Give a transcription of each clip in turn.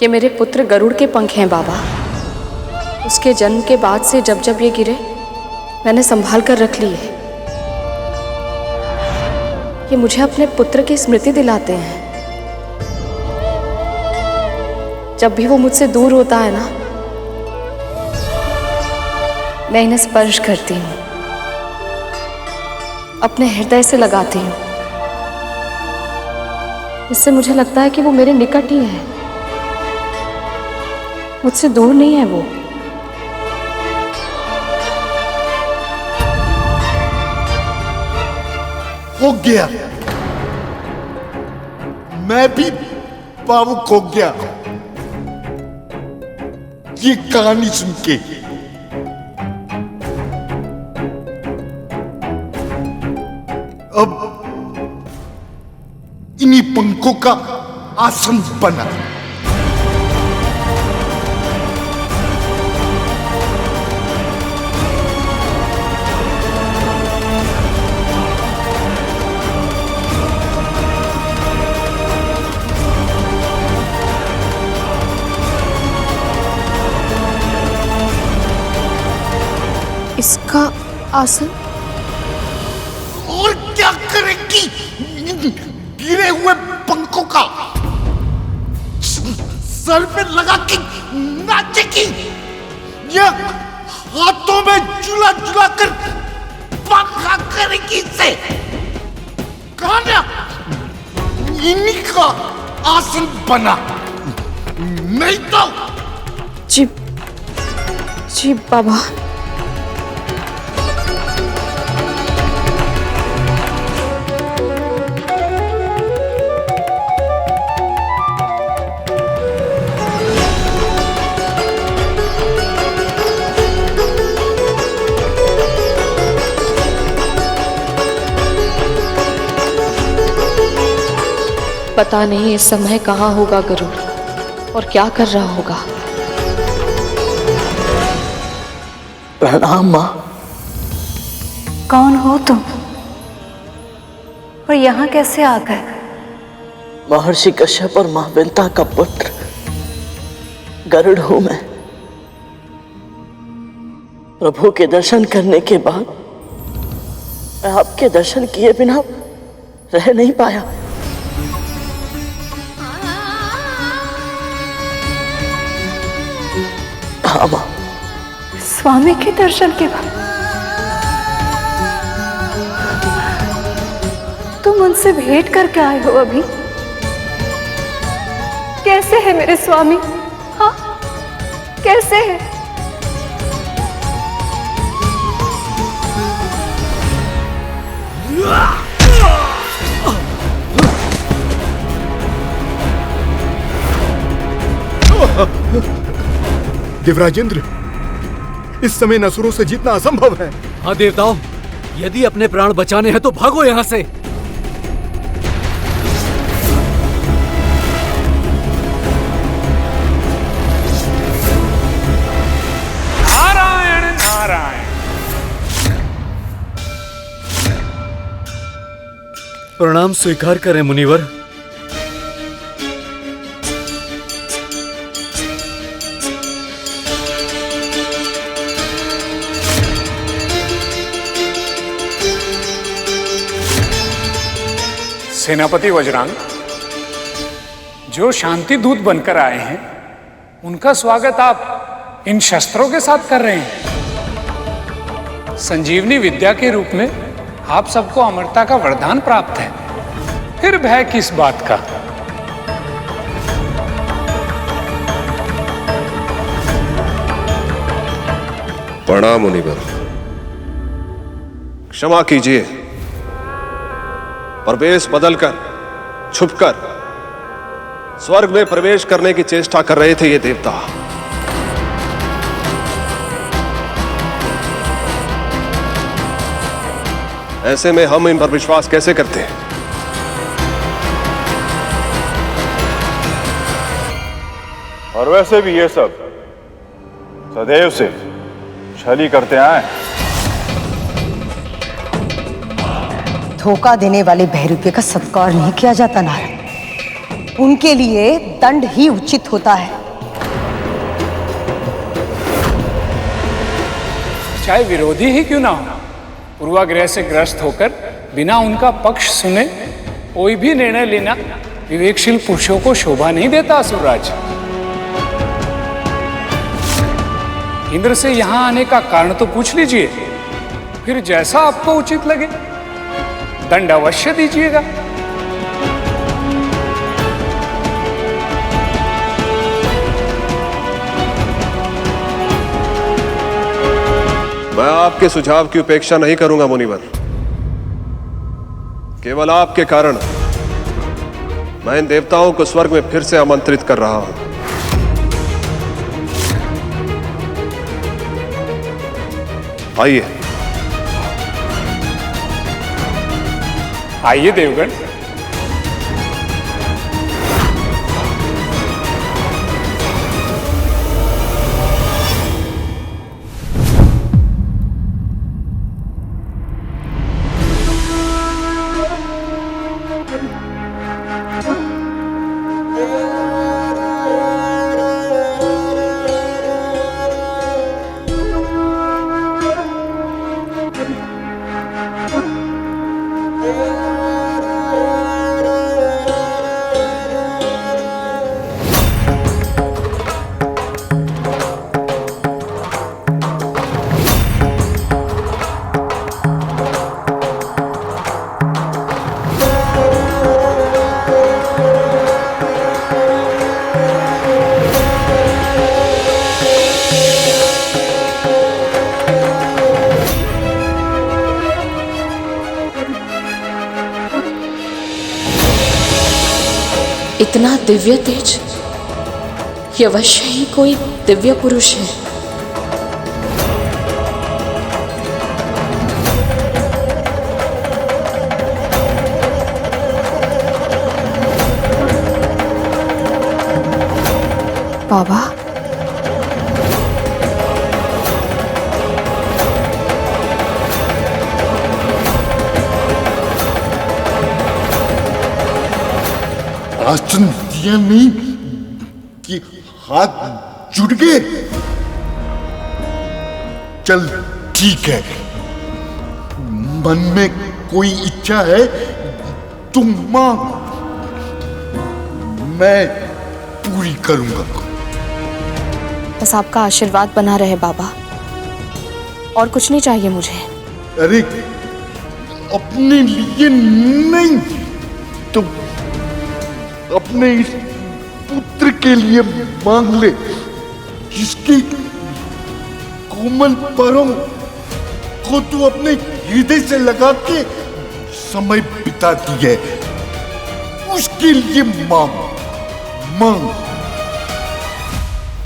ये मेरे पुत्र गरुड़ के पंख हैं बाबा। उसके जन्म के बाद से जब जब ये गिरे मैंने संभाल कर रख लिए। ये मुझे अपने पुत्र की स्मृति दिलाते हैं। जब भी वो मुझसे दूर होता है ना, मैं इन्हें स्पर्श करती हूँ, अपने हृदय से लगाती हूँ। इससे मुझे लगता है कि वो मेरे निकट ही है, मुझसे दूर नहीं है वो। हो गया, मैं भी भावुक हो गया ये कहानी सुन के। अब इन्हीं पंखों का आसन बना। इसका आसन और क्या करेगी गिरे हुए पंखों का? सर पे लगा के नाचेगी या हाथों में झूला झूला कर पंखा करेगी इसे? कहा ना, इन्हीं का आसन बना, नहीं तो। जी जी बाबा। पता नहीं इस समय कहाँ होगा गरुड़ और क्या कर रहा होगा। प्रणाम माँ। कौन हो तुम और यहाँ कैसे आ गए? महर्षि कश्यप और महाविंता का पुत्र गरुड़ हूं मैं। प्रभु के दर्शन करने के बाद मैं आपके दर्शन किए बिना रह नहीं पाया। हाँ माँ। स्वामी के दर्शन के बाद तुम उनसे भेंट करके आए हो अभी? कैसे है मेरे स्वामी? हाँ, कैसे है? देवराजेंद्र, इस समय नसुरों से जीतना असंभव है। हाँ देवताओं, यदि अपने प्राण बचाने हैं तो भागो यहाँ से। नारायण नारायण। प्रणाम स्वीकार करें मुनिवर। सेनापति वज्रांग, जो शांति दूत बनकर आए हैं उनका स्वागत आप इन शस्त्रों के साथ कर रहे हैं। संजीवनी विद्या के रूप में आप सबको अमरता का वरदान प्राप्त है, फिर भय किस बात का? प्रणाम मुनिवर। क्षमा कीजिए, प्रवेश बदलकर छुपकर स्वर्ग में प्रवेश करने की चेष्टा कर रहे थे ये देवता। ऐसे में हम इन पर विश्वास कैसे करते हैं? और वैसे भी ये सब सदैव से छली करते आए। धोखा देने वाले भैरूपे का सत्कार नहीं किया जाता नारद। उनके लिए दंड ही उचित होता है। चाहे विरोधी ही क्यों ना हो, पूर्वाग्रह से ग्रस्त होकर बिना उनका पक्ष सुने कोई भी निर्णय लेना विवेकशील पुरुषों को शोभा नहीं देता। असुरराज, इंद्र से यहां आने का कारण तो पूछ लीजिए, फिर जैसा आपको उचित लगे दंड अवश्य दीजिएगा। मैं आपके सुझाव की उपेक्षा नहीं करूंगा मुनिवर। केवल आपके कारण मैं इन देवताओं को स्वर्ग में फिर से आमंत्रित कर रहा हूं। आइए आइए देवगण। इतना दिव्य तेज, ये अवश्य ही कोई दिव्य पुरुष है। बाबा, आसन दिया नहीं कि हाथ जुड़ गए। चल ठीक है, मन में कोई इच्छा है तो मांग, मैं पूरी करूंगा। बस आपका आशीर्वाद बना रहे बाबा, और कुछ नहीं चाहिए मुझे। अरे अपने लिए नहीं तो अपने इस पुत्र के लिए मांग ले, जिसकी कोमल पैरों को तू अपने हृदय से लगा के समय बिताती है, उसके लिए मांग मांग।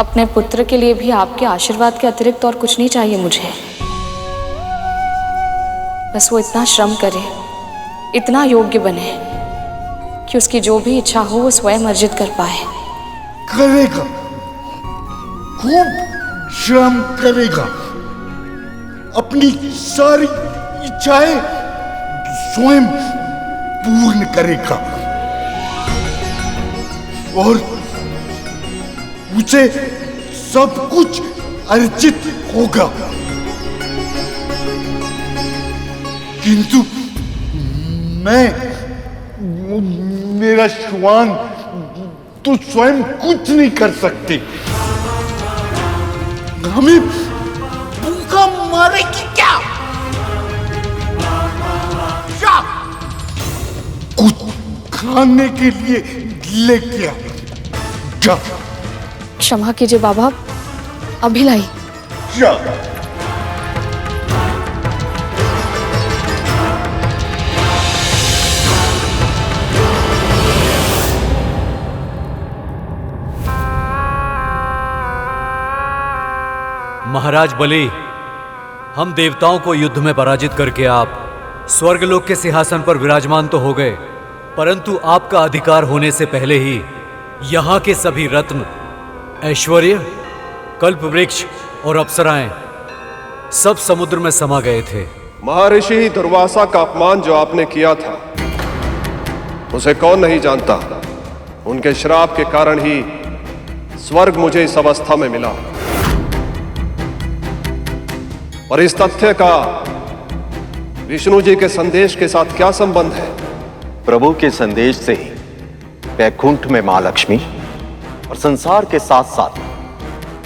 अपने पुत्र के लिए भी आपके आशीर्वाद के अतिरिक्त और कुछ नहीं चाहिए मुझे। बस वो इतना श्रम करे, इतना योग्य बने कि उसकी जो भी इच्छा हो वो स्वयं अर्जित कर पाए। करेगा, खूब श्रम करेगा, अपनी सारी इच्छाएं स्वयं पूर्ण करेगा और उसे सब कुछ अर्जित होगा। किंतु मेरा श्वान तू स्वयं कुछ नहीं कर सकती। हमें भूखा मारेगी क्या? क्या कुछ खाने के लिए लेके आ जा। क्षमा कीजिए बाबा, अभी लाई। जा। महाराज बलि, हम देवताओं को युद्ध में पराजित करके आप स्वर्गलोक के सिंहासन पर विराजमान तो हो गए, परंतु आपका अधिकार होने से पहले ही यहाँ के सभी रत्न, ऐश्वर्य, कल्प वृक्ष और अप्सराएं सब समुद्र में समा गए थे। महर्षि दुर्वासा का अपमान जो आपने किया था उसे कौन नहीं जानता। उनके श्राप के कारण ही स्वर्ग मुझे इस अवस्था में मिला। और इस तथ्य का विष्णु जी के संदेश के साथ क्या संबंध है? प्रभु के संदेश से ही वैकुंठ में मां लक्ष्मी और संसार के साथ साथ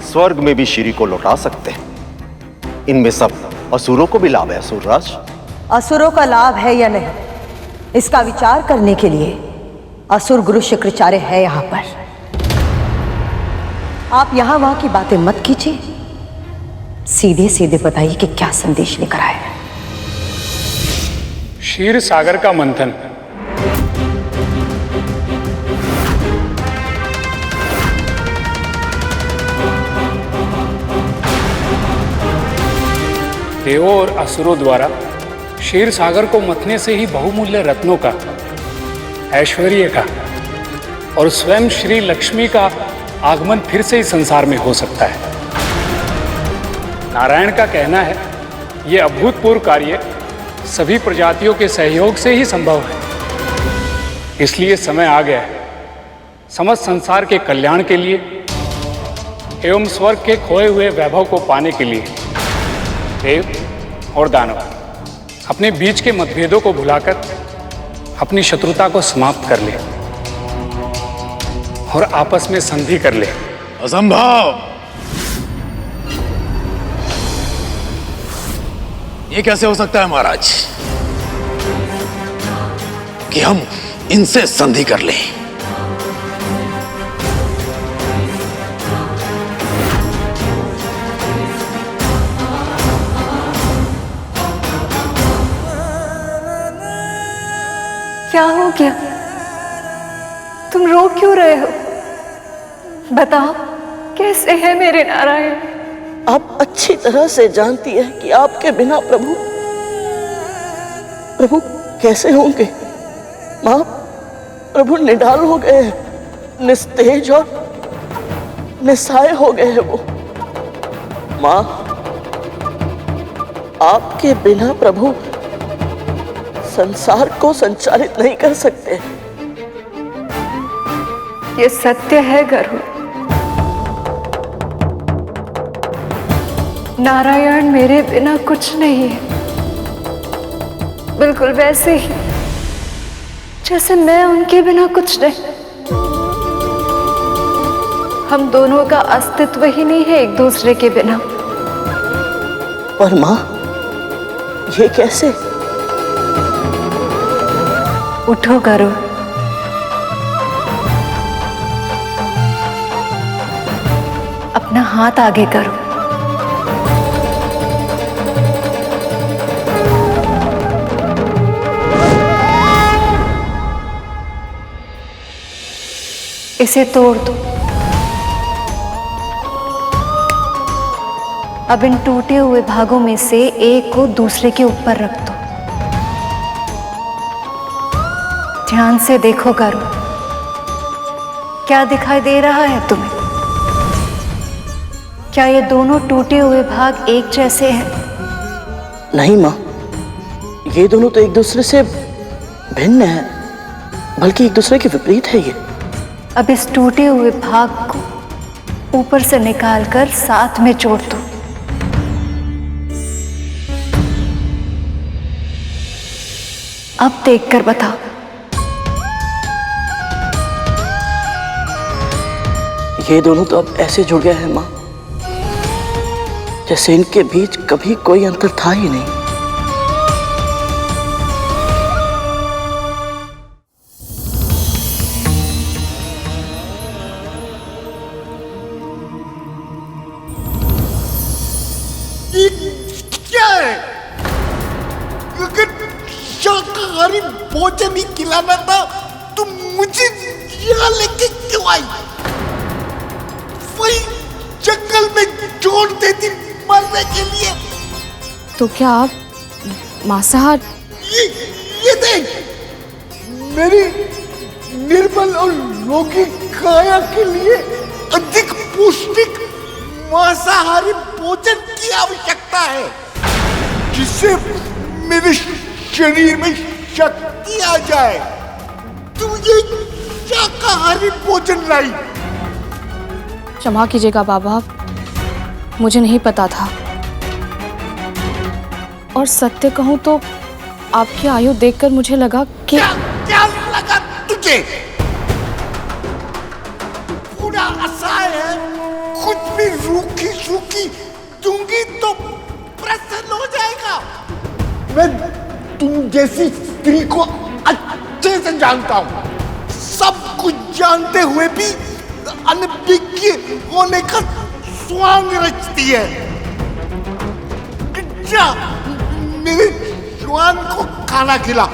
स्वर्ग में भी श्री को लौटा सकते हैं। इनमें सब असुरों को भी लाभ है। असुरराज, असुरों का लाभ है या नहीं, इसका विचार करने के लिए असुर गुरु शुक्राचार्य है यहां पर। आप यहां वहां की बातें मत कीजिए, सीधे सीधे बताइए कि क्या संदेश लेकर आए हैं। क्षीर सागर का मंथन। देवों और असुरों द्वारा क्षीर सागर को मथने से ही बहुमूल्य रत्नों का, ऐश्वर्य का और स्वयं श्री लक्ष्मी का आगमन फिर से इस संसार में हो सकता है। नारायण का कहना है यह अभूतपूर्व कार्य सभी प्रजातियों के सहयोग से ही संभव है। इसलिए समय आ गया है समस्त संसार के कल्याण के लिए एवं स्वर्ग के खोए हुए वैभव को पाने के लिए देव और दानव अपने बीच के मतभेदों को भुलाकर अपनी शत्रुता को समाप्त कर ले और आपस में संधि कर ले। असंभव! ये कैसे हो सकता है महाराज कि हम इनसे संधि कर लें? क्या हो गया? तुम रो क्यों रहे हो? बताओ, कैसे है मेरे नारायण? आप अच्छी तरह से जानती है कि आपके बिना प्रभु कैसे होंगे। माँ, प्रभु निढाल हो गए हैं, निस्तेज और निस्सहाय हो गए हैं वो। माँ, आपके बिना प्रभु संसार को संचालित नहीं कर सकते। ये सत्य है गरुड़। नारायण मेरे बिना कुछ नहीं है, बिल्कुल वैसे ही जैसे मैं उनके बिना कुछ नहीं। हम दोनों का अस्तित्व ही नहीं है एक दूसरे के बिना। पर माँ, ये कैसे? उठो गरुड़, अपना हाथ आगे करो। इसे तोड़ दो। अब इन टूटे हुए भागों में से एक को दूसरे के ऊपर रख दो। ध्यान से देखो गरुड़, क्या दिखाई दे रहा है तुम्हें? क्या ये दोनों टूटे हुए भाग एक जैसे हैं? नहीं माँ, ये दोनों तो एक दूसरे से भिन्न हैं, बल्कि एक दूसरे के विपरीत है ये। अब इस टूटे हुए भाग को ऊपर से निकालकर साथ में जोड़ दो। अब देखकर बताओ। ये दोनों तो अब ऐसे जुड़ गए हैं माँ, जैसे इनके बीच कभी कोई अंतर था ही नहीं। क्या है? अगर शाकाहारी भोजन ही खिलाना था तो मुझे यहाँ लेके क्यों आई? वही जंगल में छोड़ देती मरने के लिए। तो क्या आप मांसाहार? ये देख, मेरी निर्बल और रोगी काया के लिए अधिक पौष्टिक मांसाहारी भोजन की आवश्यकता है, जिससे मेरे शरीर में शक्ति आ जाए। तू ये शाकाहारी भोजन लाई। क्षमा कीजिएगा बाबा, मुझे नहीं पता था। और सत्य कहूं तो आपकी आयु देखकर मुझे लगा कि क्या लगा तुझे? पूरा असहाय है, कुछ भी रूखी सूखी दूंगी तो प्रसन्न हो जाएगा। मैं तुम जैसी स्त्री को अच्छे से जानता हूं, सब कुछ जानते हुए भी अनभिज्ञ होने का स्वांग रचती है। जा, मेरे श्वान को खाना खिला।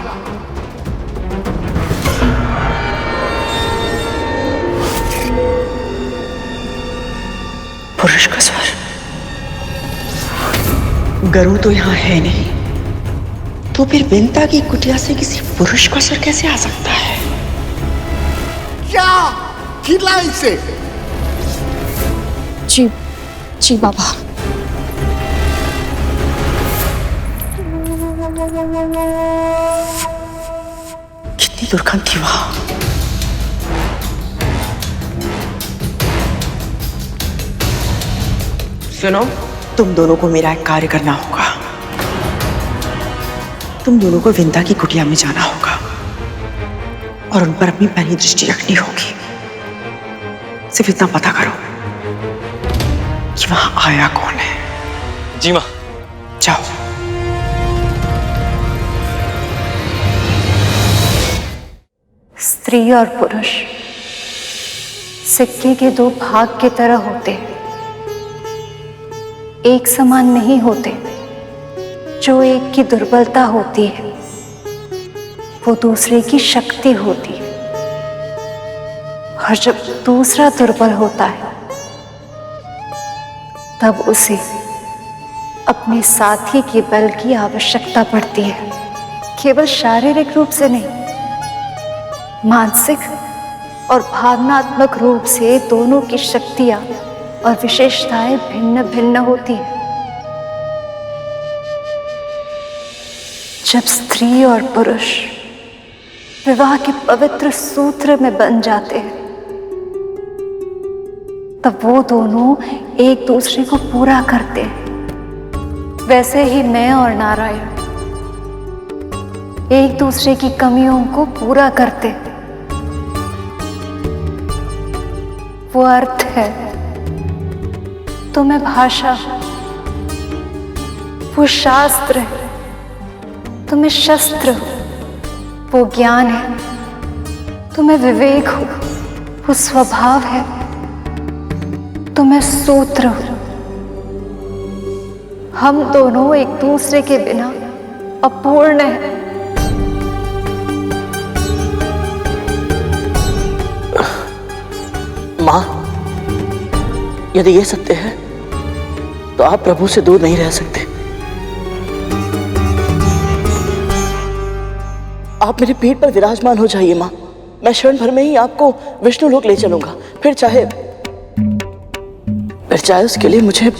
पुरुष का स्वर, गरु तो यहां है नहीं, तो फिर विंता की कुटिया से किसी पुरुष का स्वर कैसे आ सकता है? क्या खिला इसे? जी जी बाबा। कितनी दुर्गंध थी वहां। सुनो, तुम दोनों को मेरा एक कार्य करना होगा। तुम दोनों को विंता की कुटिया में जाना होगा और उन पर अपनी पैनी दृष्टि रखनी होगी। सिर्फ इतना पता करो कि वहां आया कौन है। जी मां। जाओ। स्त्री और पुरुष सिक्के के दो भाग की तरह होते हैं, एक समान नहीं होते। जो एक की दुर्बलता होती है वो दूसरे की शक्ति होती है, और जब दूसरा दुर्बल होता है तब उसे अपने साथी के बल की आवश्यकता पड़ती है। केवल शारीरिक रूप से नहीं, मानसिक और भावनात्मक रूप से दोनों की शक्तियां और विशेषताएं भिन्न भिन्न होती हैं। जब स्त्री और पुरुष विवाह के पवित्र सूत्र में बंध जाते हैं तब वो दोनों एक दूसरे को पूरा करते हैं। वैसे ही मैं और नारायण एक दूसरे की कमियों को पूरा करते हैं। वो अर्थ है तो मैं भाषा, वो शास्त्र है तो मैं शस्त्र हूं, वो ज्ञान है तो मैं विवेक हूं, वो स्वभाव है तो मैं सूत्र हूं। हम दोनों एक दूसरे के बिना अपूर्ण हैं। मां, यदि ये सत्य है तो आप प्रभु से दूर नहीं रह सकते। आप मेरी पीठ पर विराजमान हो जाइए मां। मैं क्षण भर में ही आपको विष्णु लोक ले चलूंगा। फिर चाहे उसके लिए मुझे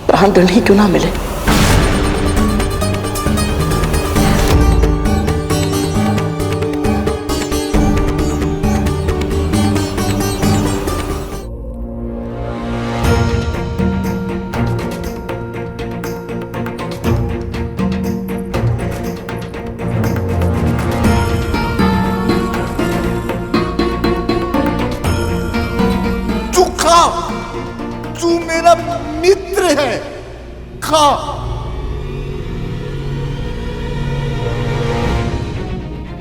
प्राण दंड ही क्यों ना मिले। तू मेरा मित्र है, खा।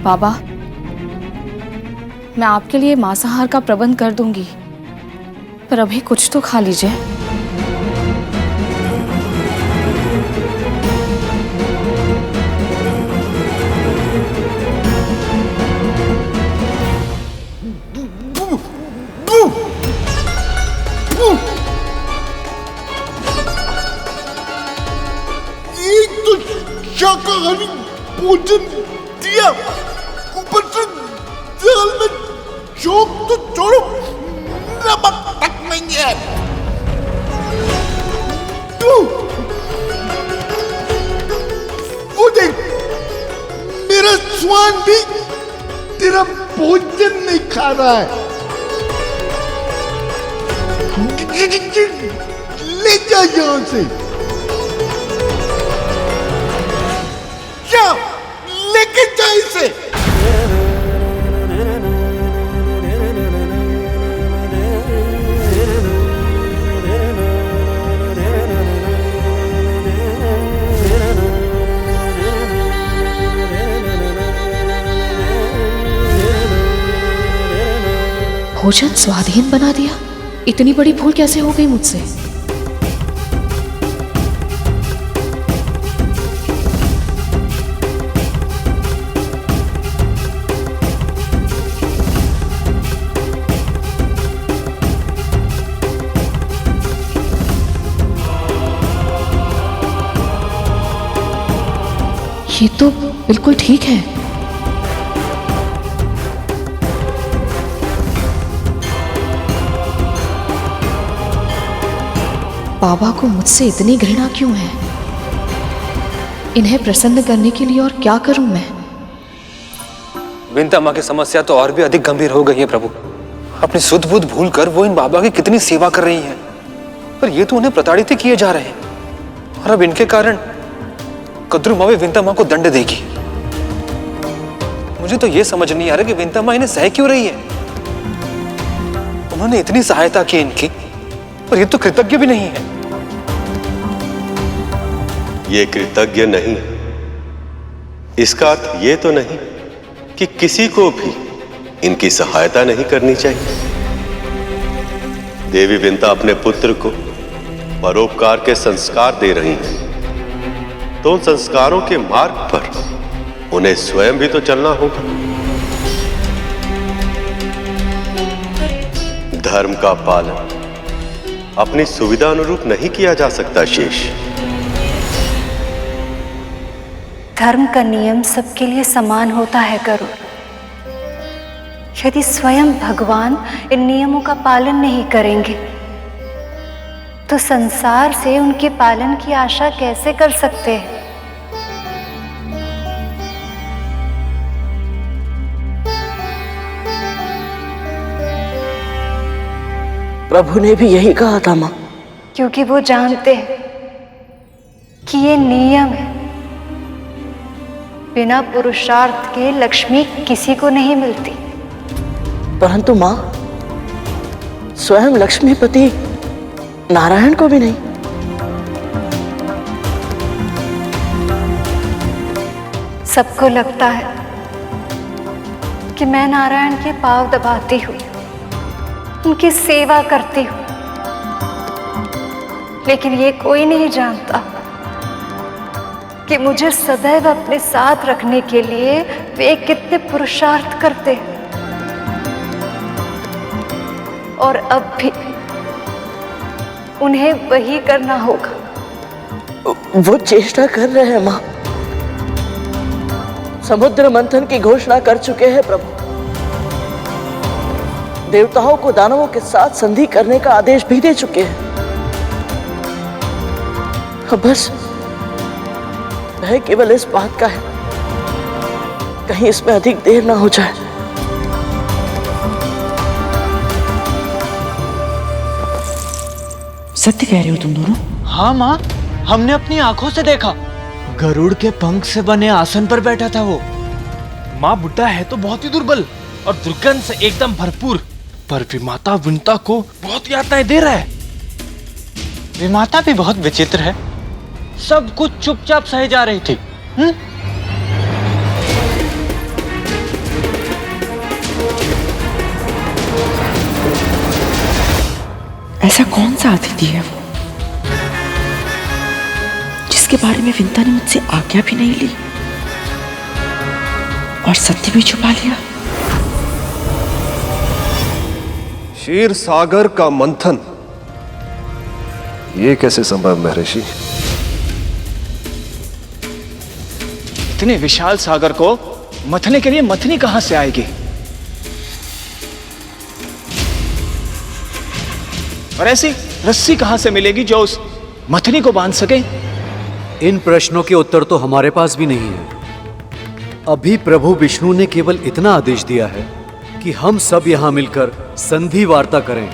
बाबा, मैं आपके लिए मांसाहार का प्रबंध कर दूंगी, पर अभी कुछ तो खा लीजिए। शाकाहारी भोजन दिया, ऊपर से दाल में जोक तो छोड़ो, नमक तक नहीं है। तू वो देख, मेरा स्वान भी तेरा भोजन नहीं खा रहा है। ले जा यहां से, जा लेके जा इसे। भोजन स्वाधीन बना दिया? इतनी बड़ी भूल कैसे हो गई मुझसे? ये तो बिल्कुल ठीक है। बाबा को मुझसे इतनी घृणा क्यों है? इन्हें प्रसन्न करने के लिए और क्या करूं मैं? विंता माँ की समस्या तो और भी अधिक गंभीर हो गई है प्रभु। अपनी सुध बुध भूल कर वो इन बाबा की कितनी सेवा कर रही हैं, पर ये तो उन्हें प्रताड़ित ही किए जा रहे हैं। और अब इनके कारण कद्रू माँ भी विंता माँ को दंड देगी। मुझे तो ये समझ नहीं आ रहा कि विंता माँ इन्हें सह क्यों रही है। उन्होंने इतनी सहायता की इनकी, पर ये तो कृतज्ञ भी नहीं है। ये कृतज्ञ नहीं है, इसका अर्थ ये तो नहीं कि किसी को भी इनकी सहायता नहीं करनी चाहिए। देवी विंता अपने पुत्र को परोपकार के संस्कार दे रही हैं, तो उन संस्कारों के मार्ग पर उन्हें स्वयं भी तो चलना होगा। धर्म का पालन अपनी सुविधा अनुरूप नहीं किया जा सकता शेष। धर्म का नियम सबके लिए समान होता है गरुड़। यदि स्वयं भगवान इन नियमों का पालन नहीं करेंगे तो संसार से उनके पालन की आशा कैसे कर सकते हैं? प्रभु ने भी यही कहा था मां। क्योंकि वो जानते हैं कि ये नियम है। बिना पुरुषार्थ के लक्ष्मी किसी को नहीं मिलती। परंतु मां, स्वयं लक्ष्मीपति नारायण को भी नहीं। सबको लगता है कि मैं नारायण के पांव दबाती हूँ, उनकी सेवा करती हूँ, लेकिन ये कोई नहीं जानता कि मुझे सदैव अपने साथ रखने के लिए वे कितने पुरुषार्थ करते हैं। और अब भी उन्हें वही करना होगा। वो चेष्टा कर रहे हैं मां। समुद्र मंथन की घोषणा कर चुके हैं प्रभु। देवताओं को दानवों के साथ संधि करने का आदेश भी दे चुके हैं। अब बस भय केवल इस बात का है, कहीं इसमें अधिक देर ना हो जाए। सत्य कह रहे हो तुम दोनों? हाँ माँ, हमने अपनी आंखों से देखा। गरुड़ के पंख से बने आसन पर बैठा था वो। माँ, बुड्ढा है तो बहुत ही दुर्बल और दुर्गंध से एकदम भरपूर, पर विमाता विंता को बहुत यातनाएं दे रहा है। विमाता भी बहुत विचित्र है, सब कुछ चुपचाप सहे जा रही थी। ऐसा कौन सा अतिथि है वो जिसके बारे में विंता ने मुझसे आज्ञा भी नहीं ली और सत्य भी छुपा लिया? क्षीर सागर का मंथन, ये कैसे संभव महर्षि? इतने विशाल सागर को मथने के लिए मथनी कहां से आएगी? और ऐसी रस्सी कहां से मिलेगी जो उस मथनी को बांध सके? इन प्रश्नों के उत्तर तो हमारे पास भी नहीं है। अभी प्रभु विष्णु ने केवल इतना आदेश दिया है कि हम सब यहां मिलकर संधि वार्ता करें।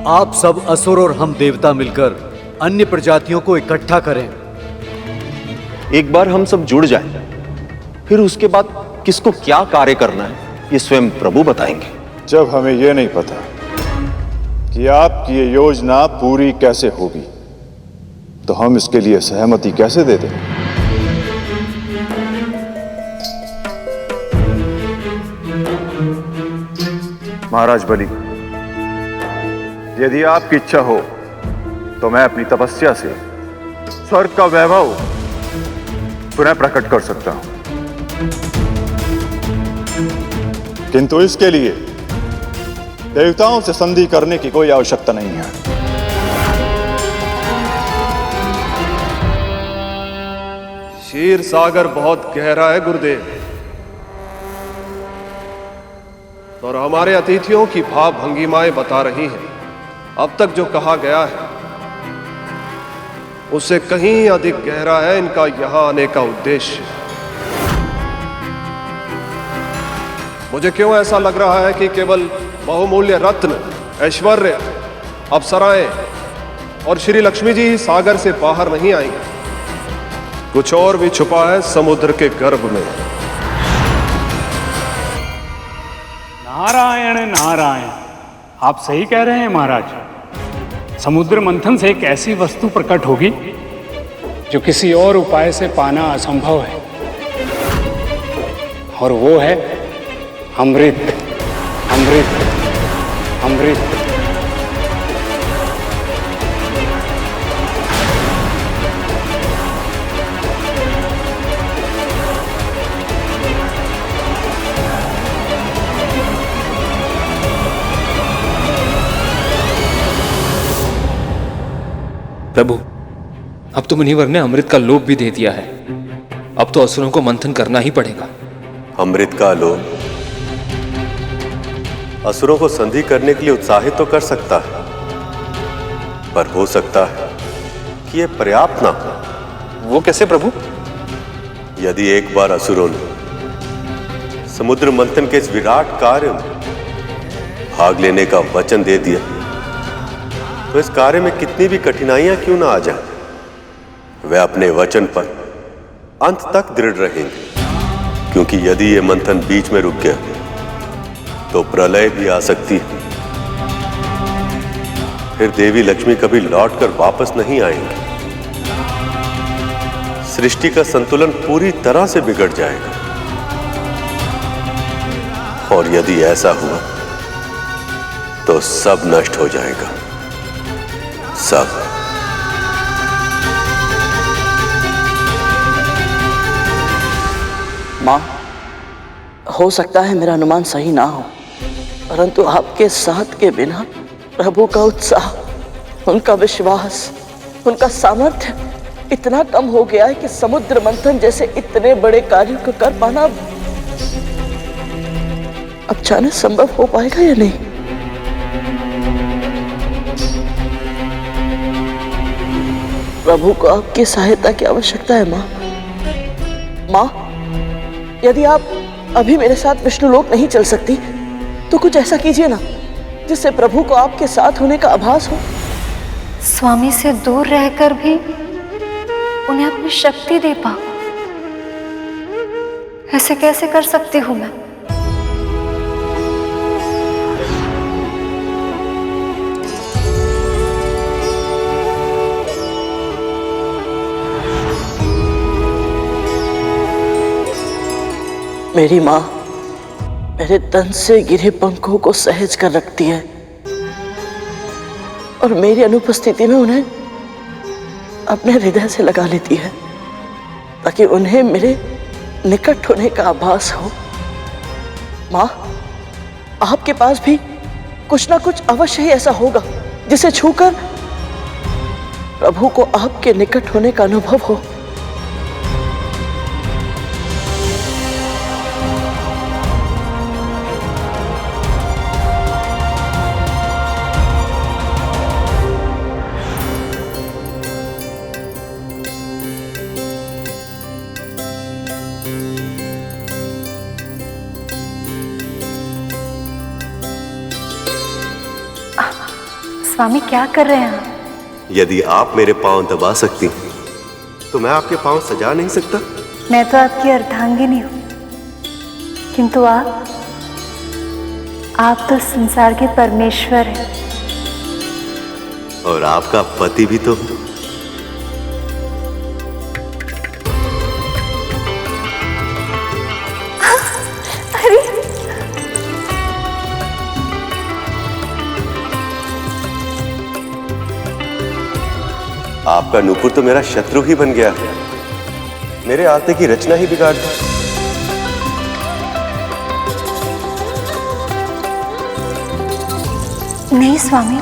आप सब असुर और हम देवता मिलकर अन्य प्रजातियों को इकट्ठा करें। एक बार हम सब जुड़ जाएं, फिर उसके बाद किसको क्या कार्य करना है ये स्वयं प्रभु बताएंगे। जब हमें यह नहीं पता कि आपकी ये योजना पूरी कैसे होगी, तो हम इसके लिए सहमति कैसे दे दें? महाराज बलि, यदि आपकी इच्छा हो तो मैं अपनी तपस्या से स्वर्ग का वैभव पुनः प्रकट कर सकता हूं, किंतु इसके लिए देवताओं से संधि करने की कोई आवश्यकता नहीं है। क्षीर सागर बहुत गहरा है गुरुदेव, और हमारे अतिथियों की भाव भंगिमाएं बता रही हैं अब तक जो कहा गया है उससे कहीं अधिक गहरा है इनका यहां आने का उद्देश्य। मुझे क्यों ऐसा लग रहा है कि केवल बहुमूल्य रत्न, ऐश्वर्य, अप्सराएं और श्री लक्ष्मी जी ही सागर से बाहर नहीं आएंगे, कुछ और भी छुपा है समुद्र के गर्भ में। नारायण नारायण, आप सही कह रहे हैं महाराज। समुद्र मंथन से एक ऐसी वस्तु प्रकट होगी जो किसी और उपाय से पाना असंभव है, और वो है अमृत। अमृत, अमृत। प्रभु, अब तो मुनिवर ने अमृत का लोभ भी दे दिया है। अब तो असुरों को मंथन करना ही पड़ेगा। अमृत का लोभ असुरों को संधि करने के लिए उत्साहित तो कर सकता है, पर हो सकता है कि यह पर्याप्त ना हो। वो कैसे प्रभु? यदि एक बार असुरों ने समुद्र मंथन के इस विराट कार्य में भाग लेने का वचन दे दिया, तो इस कार्य में कितनी भी कठिनाइयां क्यों ना आ जाए, वे अपने वचन पर अंत तक दृढ़ रहेंगे। क्योंकि यदि ये मंथन बीच में रुक गया तो प्रलय भी आ सकती है, फिर देवी लक्ष्मी कभी लौटकर वापस नहीं आएंगी, सृष्टि का संतुलन पूरी तरह से बिगड़ जाएगा। और यदि ऐसा हुआ तो सब नष्ट हो जाएगा, सब। मां, हो सकता है मेरा अनुमान सही ना हो, परंतु आपके साथ के बिना प्रभु का उत्साह, उनका विश्वास, उनका सामर्थ्य इतना कम हो गया है कि समुद्र मंथन जैसे इतने बड़े कार्यों को कर पाना अब जाने संभव हो पाएगा या नहीं। प्रभु को आपकी सहायता की आवश्यकता है मां। मां, यदि आप अभी मेरे साथ विष्णुलोक नहीं चल सकती तो कुछ ऐसा कीजिए ना जिससे प्रभु को आपके साथ होने का आभास हो। स्वामी से दूर रहकर भी उन्हें अपनी शक्ति दे पाऊं, ऐसे कैसे कर सकती हूं मैं? मेरी माँ मेरे तन से गिरे पंखों को सहज कर रखती है और मेरी अनुपस्थिति में उन्हें अपने हृदय से लगा लेती है ताकि उन्हें मेरे निकट होने का आभास हो। माँ, आपके पास भी कुछ ना कुछ अवश्य ही ऐसा होगा जिसे छूकर प्रभु को आपके निकट होने का अनुभव हो। स्वामी क्या कर रहे हैं आप? यदि आप मेरे पांव दबा सकती हैं, तो मैं आपके पांव सजा नहीं सकता? मैं तो आपकी अर्धांगिनी हूँ, किंतु आप तो संसार के परमेश्वर हैं। और आपका पति भी तो। अरे आपका नूपुर तो मेरा शत्रु ही बन गया है, मेरे आते की रचना ही बिगाड़ दी। नहीं स्वामी,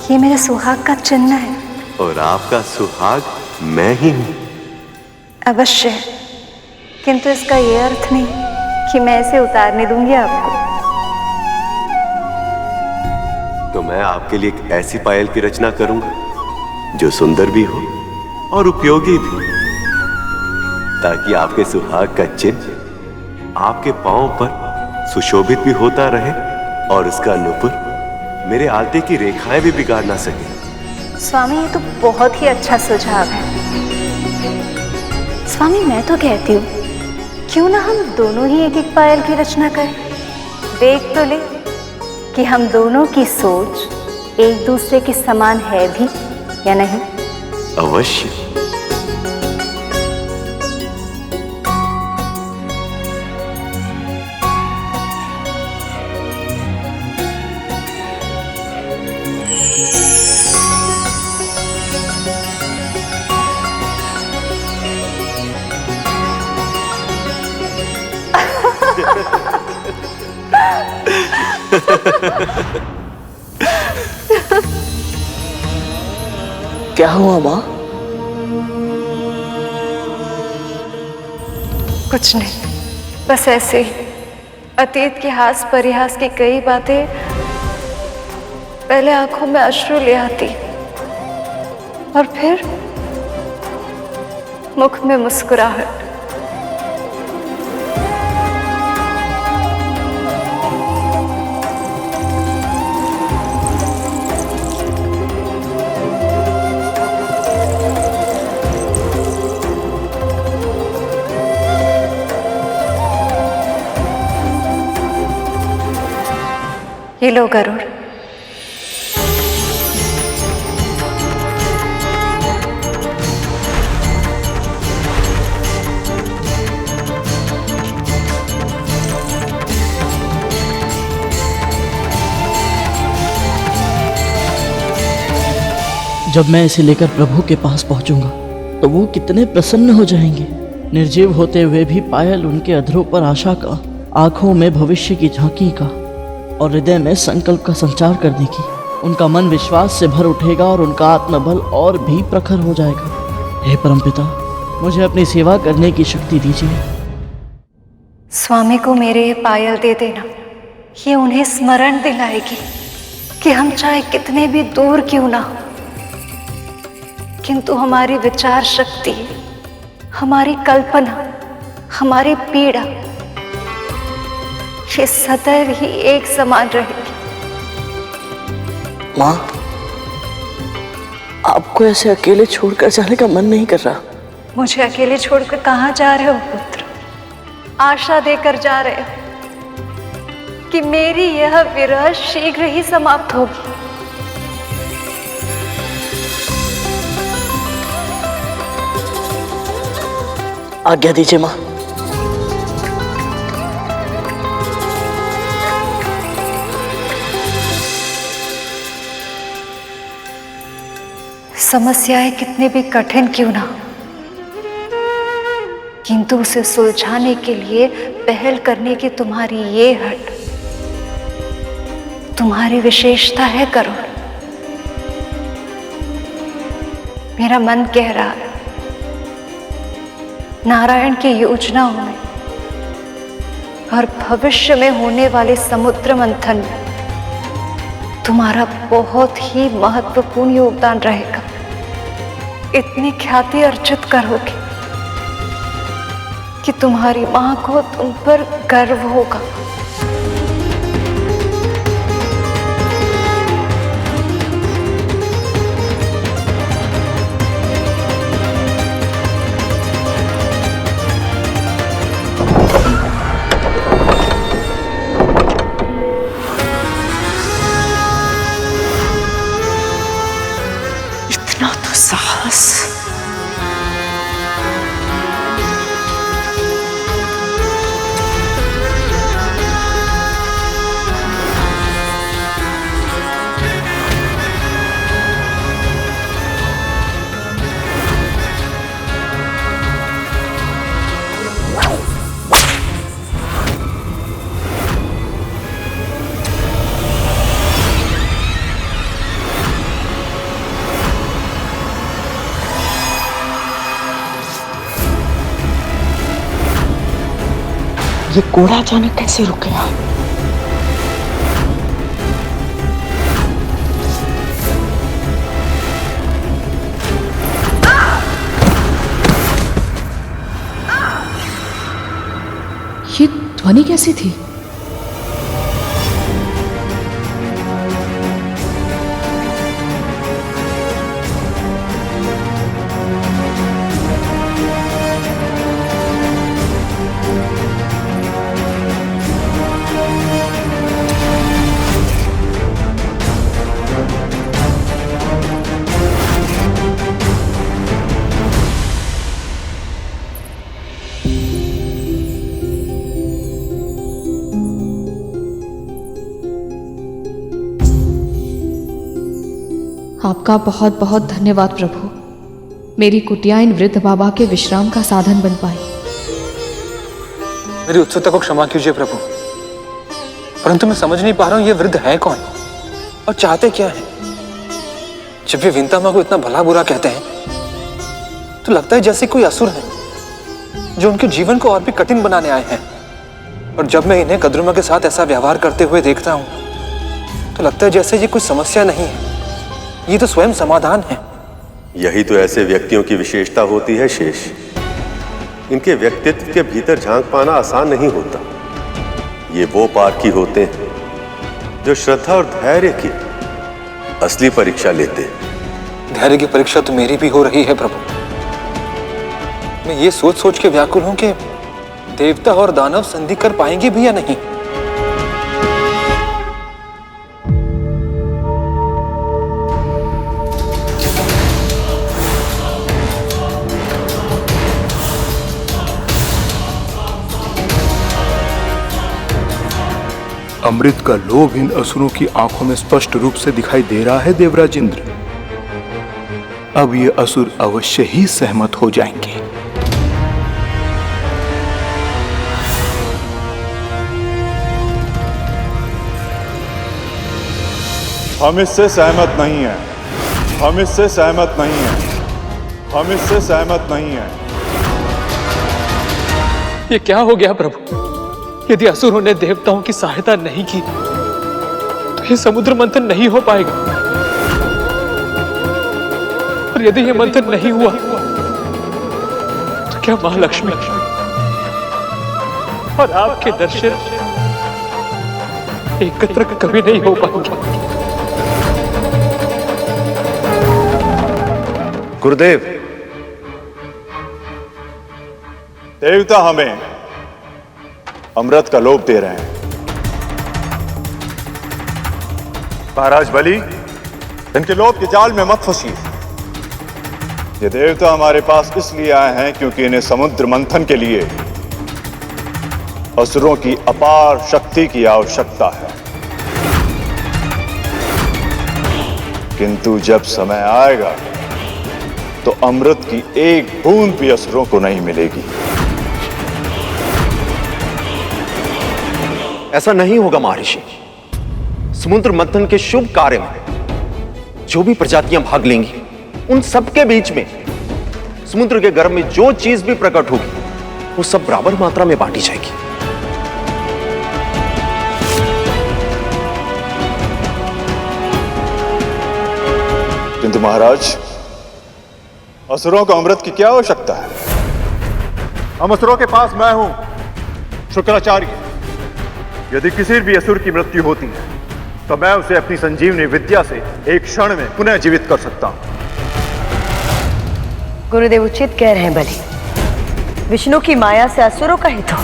ये मेरे सुहाग का चिन्ह है। और आपका सुहाग मैं ही हूं। अवश्य, किंतु इसका ये अर्थ नहीं कि मैं इसे उतारने दूंगी आपको। तो मैं आपके लिए एक ऐसी पायल की रचना करूंगा जो सुंदर भी हो और उपयोगी भी, ताकि आपके सुहाग का चिन्ह आपके पांव पर सुशोभित भी होता रहे और उसका नूपुर मेरे आलते की रेखाएं भी बिगाड़ ना सके। स्वामी, ये तो बहुत ही अच्छा सुझाव है। स्वामी, मैं तो कहती हूँ क्यों ना हम दोनों ही एक एक पायल की रचना करें। देख तो ले कि हम दोनों की सोच एक दूसरे के समान है भी या नहीं। अवश्य। क्या हुआ माँ? कुछ नहीं, बस ऐसे ही अतीत के हास परिहास की कई बातें पहले आंखों में अश्रु ले आती और फिर मुख में मुस्कुराहट। ये लो गरुड़। जब मैं इसे लेकर प्रभु के पास पहुंचूंगा तो वो कितने प्रसन्न हो जाएंगे। निर्जीव होते हुए भी पायल उनके अधरों पर आशा का, आंखों में भविष्य की झांकी का और हृदय में संकल्प का संचार करने की। उनका मन विश्वास से भर उठेगा और उनका आत्मबल और भी प्रखर हो जाएगा। हे परमपिता, मुझे अपनी सेवा करने की शक्ति दीजिए। स्वामी को मेरे ये पायल दे देना, ये उन्हें स्मरण दिलाएगी कि हम चाहे कितने भी दूर क्यों ना हो, किंतु हमारी विचार शक्ति, हमारी कल्पना, हमारी पीड़ा ये सदैव ही एक समान रहेगी। माँ, आपको ऐसे अकेले छोड़कर जाने का मन नहीं कर रहा। मुझे अकेले छोड़कर कहाँ जा रहे हो पुत्र? आशा देकर जा रहे हो कि मेरी यह विरह शीघ्र ही समाप्त होगी। आज्ञा दीजिए माँ। समस्याएं कितने भी कठिन क्यों ना हो, किंतु उसे सुलझाने के लिए पहल करने की तुम्हारी ये हट, तुम्हारी विशेषता है गरुड़। मेरा मन कह रहा है नारायण की योजनाओं में और भविष्य में होने वाले समुद्र मंथन में तुम्हारा बहुत ही महत्वपूर्ण योगदान रहेगा। इतनी ख्याति अर्जित करोगे कि तुम्हारी मां को तुम पर गर्व होगा। ये कोड़ा अचानक कैसे रुक गया? ये ध्वनि कैसी थी? आपका बहुत बहुत धन्यवाद प्रभु। मेरी कुटिया इन वृद्ध बाबा के विश्राम का साधन बन पाई। मेरी उत्सुकता को क्षमा कीजिए प्रभु, परंतु मैं समझ नहीं पा रहा हूं ये वृद्ध है कौन और चाहते क्या है। जब ये विंता मां को इतना भला बुरा कहते हैं तो लगता है जैसे कोई असुर है जो उनके जीवन को और भी कठिन बनाने आए हैं। और जब मैं इन्हें कद्रुमा के साथ ऐसा व्यवहार करते हुए देखता हूं तो लगता है जैसे ये कोई समस्या नहीं है, ये तो स्वयं समाधान है। यही तो ऐसे व्यक्तियों की विशेषता होती है शेष। इनके व्यक्तित्व के भीतर झांक पाना आसान नहीं होता। ये वो पारखी होते हैं जो श्रद्धा और धैर्य की असली परीक्षा लेते हैं। धैर्य की परीक्षा तो मेरी भी हो रही है प्रभु। मैं ये सोच सोच के व्याकुल हूं कि देवता और दानव संधि कर पाएंगे भी या नहीं। अमृत का लोभ इन असुरों की आंखों में स्पष्ट रूप से दिखाई दे रहा है देवराज इंद्र। अब ये असुर अवश्य ही सहमत हो जाएंगे। हम इससे सहमत नहीं हैं। हम इससे सहमत नहीं हैं। हम इससे सहमत नहीं हैं। ये क्या हो गया प्रभु? यदि असुरों ने देवताओं की सहायता नहीं की तो ये समुद्र मंथन नहीं हो पाएगा। और यदि ये मंथन नहीं हुआ तो क्या महालक्ष्मी और आपके दर्शन एकत्र कभी नहीं हो पाएंगे। गुरुदेव, देवता हमें अमृत का लोभ दे रहे हैं। महाराज बलि, इनके लोभ के जाल में मत फंसिए। ये देवता हमारे पास इसलिए आए हैं क्योंकि इन्हें समुद्र मंथन के लिए असुरों की अपार शक्ति की आवश्यकता है। किंतु जब समय आएगा तो अमृत की एक बूंद भी असुरों को नहीं मिलेगी। ऐसा नहीं होगा महर्षि। समुद्र मंथन के शुभ कार्य में जो भी प्रजातियां भाग लेंगी उन सबके बीच में समुद्र के गर्भ में जो चीज भी प्रकट होगी वो सब बराबर मात्रा में बांटी जाएगी। किंतु महाराज, असुरों को अमृत की क्या आवश्यकता है? हम असुरों के पास मैं हूं, शुक्राचार्य। यदि किसी भी असुर की मृत्यु होती है तो मैं उसे अपनी संजीवनी विद्या से एक क्षण में पुनः जीवित कर सकता हूं। गुरुदेव उचित कह रहे हैं बलि। विष्णु की माया से असुरों का हित हो,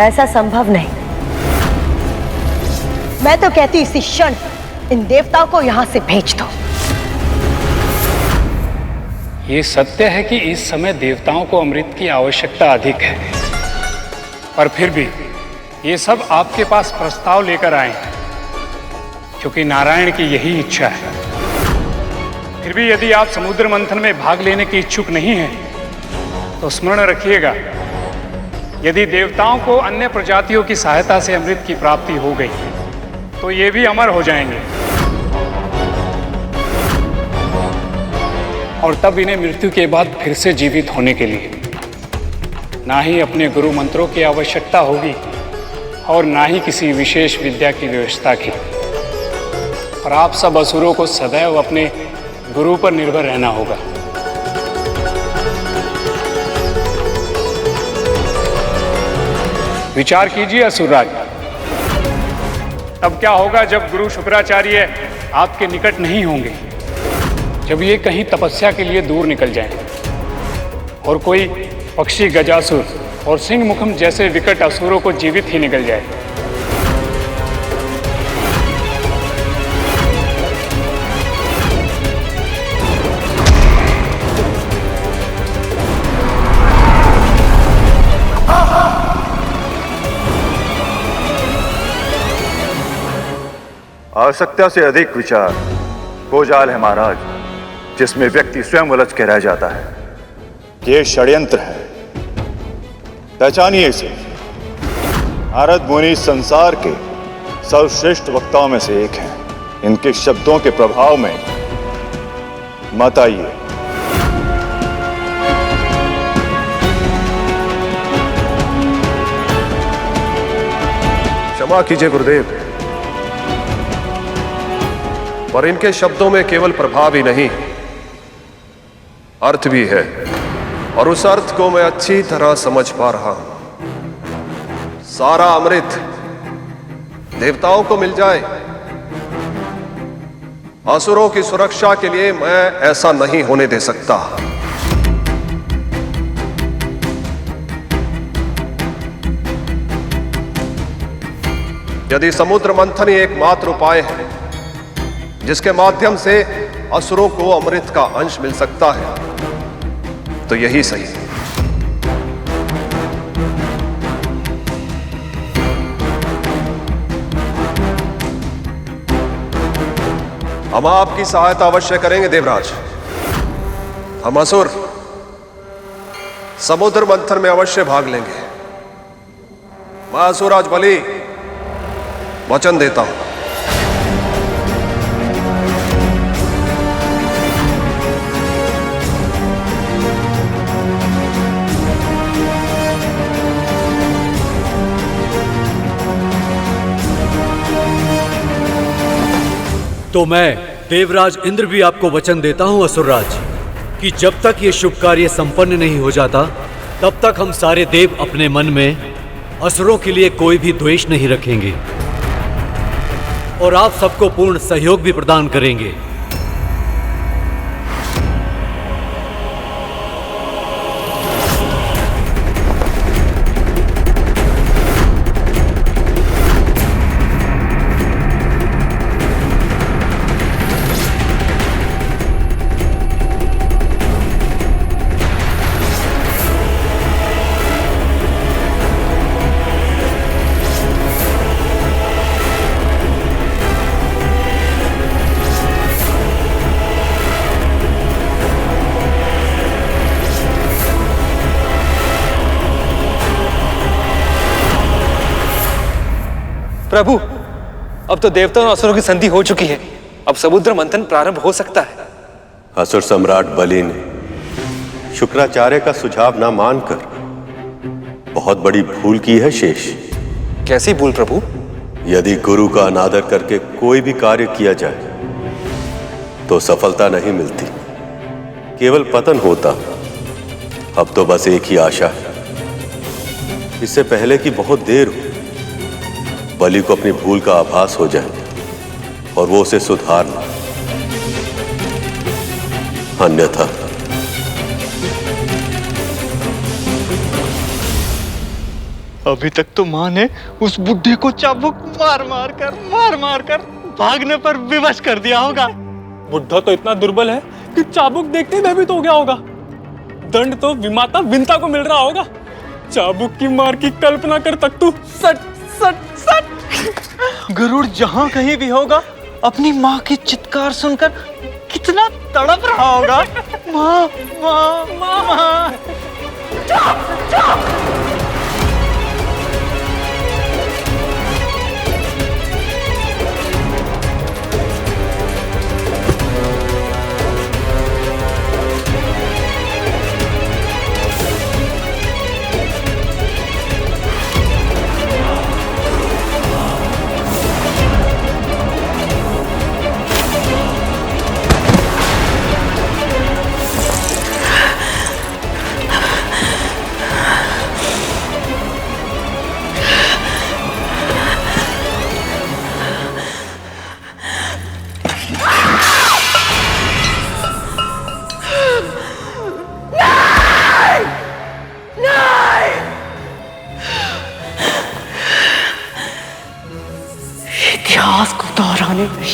ऐसा संभव नहीं। मैं तो कहती इसी क्षण इन देवताओं को यहां से भेज दो। ये सत्य है कि इस समय देवताओं को अमृत की आवश्यकता अधिक है, पर फिर भी ये सब आपके पास प्रस्ताव लेकर आए हैं क्योंकि नारायण की यही इच्छा है। फिर भी यदि आप समुद्र मंथन में भाग लेने की इच्छुक नहीं हैं तो स्मरण रखिएगा, यदि देवताओं को अन्य प्रजातियों की सहायता से अमृत की प्राप्ति हो गई तो ये भी अमर हो जाएंगे और तब इन्हें मृत्यु के बाद फिर से जीवित होने के लिए ना ही अपने गुरु मंत्रों की आवश्यकता होगी और ना ही किसी विशेष विद्या की व्यवस्था की। और आप सब असुरों को सदैव अपने गुरु पर निर्भर रहना होगा। विचार कीजिए असुरराज, तब क्या होगा जब गुरु शुक्राचार्य आपके निकट नहीं होंगे, जब ये कहीं तपस्या के लिए दूर निकल जाएं और कोई पक्षी गजासुर और सिंह मुखम जैसे विकट असुरों को जीवित ही निकल जाए। आवश्यकता से अधिक विचार गोजाल है महाराज, जिसमें व्यक्ति स्वयं उलझ के रह जाता है। ये षड्यंत्र है, पहचानिए इसे। नारद मुनि संसार के सर्वश्रेष्ठ वक्ताओं में से एक हैं। इनके शब्दों के प्रभाव में मत आइए। क्षमा कीजिए गुरुदेव, पर इनके शब्दों में केवल प्रभाव ही नहीं, अर्थ भी है, और उस अर्थ को मैं अच्छी तरह समझ पा रहा हूं। सारा अमृत देवताओं को मिल जाए, असुरों की सुरक्षा के लिए मैं ऐसा नहीं होने दे सकता। यदि समुद्र मंथन ही एकमात्र उपाय है जिसके माध्यम से असुरों को अमृत का अंश मिल सकता है, तो यही सही है। हम आपकी सहायता अवश्य करेंगे देवराज। हम असुर समुद्र मंथन में अवश्य भाग लेंगे। मैं असुराज बलि वचन देता हूं। तो मैं देवराज इंद्र भी आपको वचन देता हूं असुरराज, कि जब तक ये शुभ कार्य संपन्न नहीं हो जाता, तब तक हम सारे देव अपने मन में असुरों के लिए कोई भी द्वेष नहीं रखेंगे और आप सबको पूर्ण सहयोग भी प्रदान करेंगे। प्रभु, अब तो देवताओं और असुरों की संधि हो चुकी है। अब समुद्र मंथन प्रारंभ हो सकता है। असुर सम्राट बलि ने शुक्राचार्य का सुझाव ना मानकर बहुत बड़ी भूल की है शेष। कैसी भूल प्रभु? यदि गुरु का अनादर करके कोई भी कार्य किया जाए तो सफलता नहीं मिलती, केवल पतन होता। अब तो बस एक ही आशा है, इससे पहले कि बहुत देर हो, बलि को अपनी भूल का आभास हो जाए और वो उसे सुधार ले, अन्यथा अभी तक तो मां ने उस बुढ़े को चाबुक मार मार कर भागने पर विवश कर दिया होगा। बुढ़ा तो इतना दुर्बल है कि चाबुक देखते ही भयभीत हो गया होगा। दंड तो विमाता विंता को मिल रहा होगा। चाबुक की मार की कल्पना कर तक तू सट सट सट। गरुड़ जहां कहीं भी होगा, अपनी माँ की चित्कार सुनकर कितना तड़प रहा होगा। माँ माँ माँ माँ।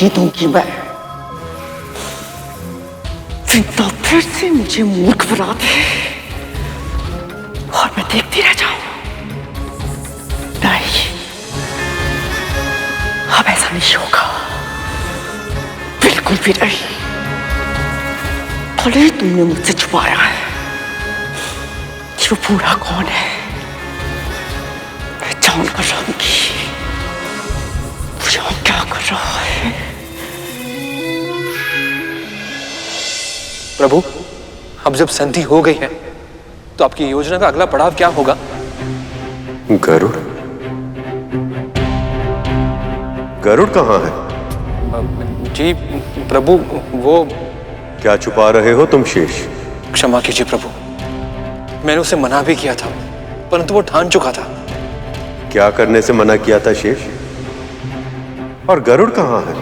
नहीं दूंगी मैं। चिंता फिर से मुझे मूर्ख बना दे और मैं देखती रह जाऊं। नहीं, अब ऐसा नहीं होगा, बिल्कुल भी नहीं। भले ही तुमने मुझसे छुपाया है कि वो पूरा कौन है, मैं जान कर रहूंगी वो क्या कर रहा है। प्रभु, अब जब संधि हो गई है तो आपकी योजना का अगला पड़ाव क्या होगा? गरुड़? गरुड़ कहाँ है? जी प्रभु, वो क्या छुपा रहे हो तुम शेष? क्षमा कीजिए प्रभु, मैंने उसे मना भी किया था, परंतु वो ठान चुका था। क्या करने से मना किया था शेष? और गरुड़ कहाँ है?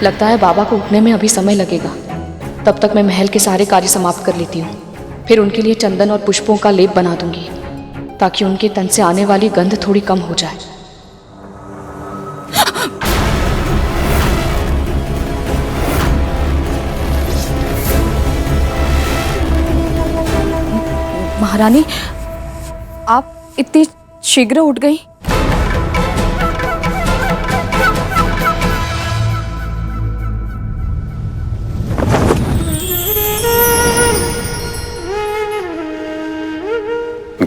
लगता है बाबा को उठने में अभी समय लगेगा। तब तक मैं महल के सारे कार्य समाप्त कर लेती हूँ। फिर उनके लिए चंदन और पुष्पों का लेप बना दूंगी ताकि उनके तन से आने वाली गंध थोड़ी कम हो जाए। महारानी, आप इतनी शीघ्र उठ गई?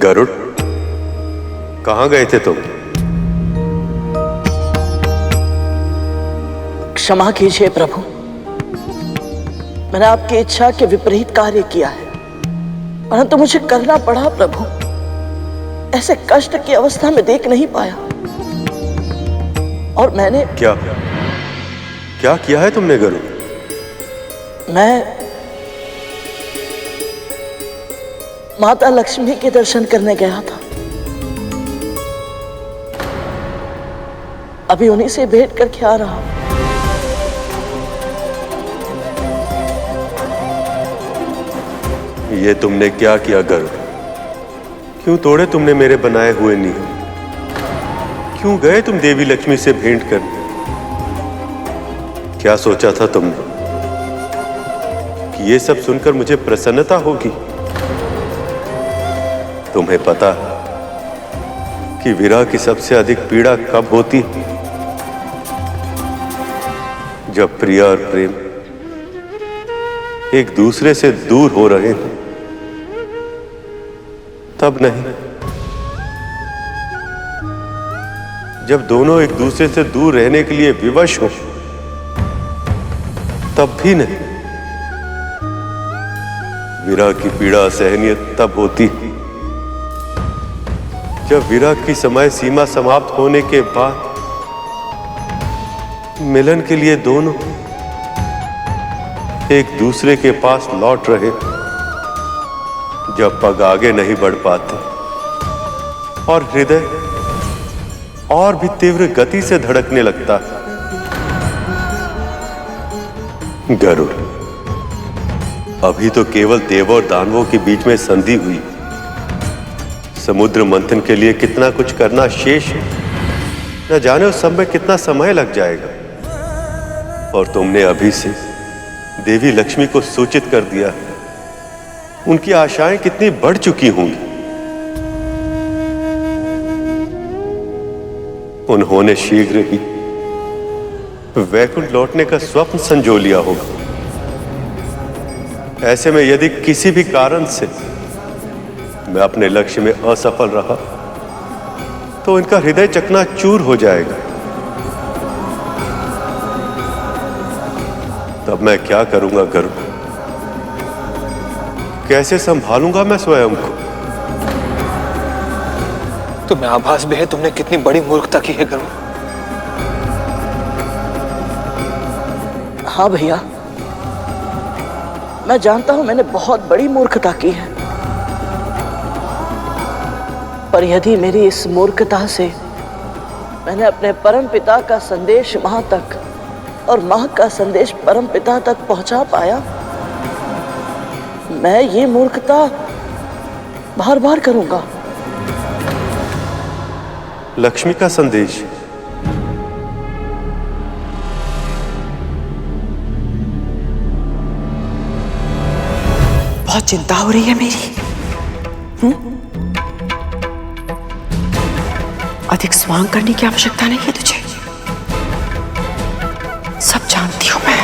गरुड़, कहाँ गए थे तुम? क्षमा कीजिए प्रभु, मैंने आपकी इच्छा के विपरीत कार्य किया है, परंतु मुझे करना पड़ा प्रभु। ऐसे कष्ट की अवस्था में देख नहीं पाया और मैंने क्या किया है तुमने गरुड़? मैं माता लक्ष्मी के दर्शन करने गया था। अभी उन्हीं से भेंट करके आ रहा हूं। ये तुमने क्या किया गरुड़? क्यों तोड़े तुमने मेरे बनाए हुए नियम? क्यों गए तुम देवी लक्ष्मी से भेंट करने? क्या सोचा था तुमने कि ये सब सुनकर मुझे प्रसन्नता होगी? तुम्हें पता कि विरह की सबसे अधिक पीड़ा कब होती है? जब प्रिय और प्रेम एक दूसरे से दूर हो रहे हैं, तब नहीं। जब दोनों एक दूसरे से दूर रहने के लिए विवश हो, तब भी नहीं। विरह की पीड़ा असहनीय तब होती जब विरह की समय सीमा समाप्त होने के बाद मिलन के लिए दोनों एक दूसरे के पास लौट रहे, जब पग आगे नहीं बढ़ पाते और हृदय और भी तीव्र गति से धड़कने लगता। गरुड़, अभी तो केवल देवों और दानवों के बीच में संधि हुई। समुद्र मंथन के लिए कितना कुछ करना शेष है, न जाने उस सब में कितना समय लग जाएगा। और तुमने अभी से देवी लक्ष्मी को सूचित कर दिया, उनकी आशाएं कितनी बढ़ चुकी होंगी। उन्होंने शीघ्र ही वैकुंठ लौटने का स्वप्न संजो लिया होगा। ऐसे में यदि किसी भी कारण से मैं अपने लक्ष्य में असफल रहा, तो इनका हृदय चकनाचूर हो जाएगा। तब मैं क्या करूंगा गरुड़? कैसे संभालूंगा मैं स्वयं को? तुम्हें आभास भी है तुमने कितनी बड़ी मूर्खता की है गरुड़। हाँ भैया, मैं जानता हूं मैंने बहुत बड़ी मूर्खता की है, पर यदि मेरी इस मूर्खता से मैंने अपने परम पिता का संदेश मां तक और मां का संदेश परम पिता तक पहुंचा पाया, मैं ये मूर्खता बार बार करूंगा। लक्ष्मी का संदेश? बहुत चिंता हो रही है मेरी। अधिक स्वांग करने की आवश्यकता नहीं है तुझे, सब जानती हूं मैं।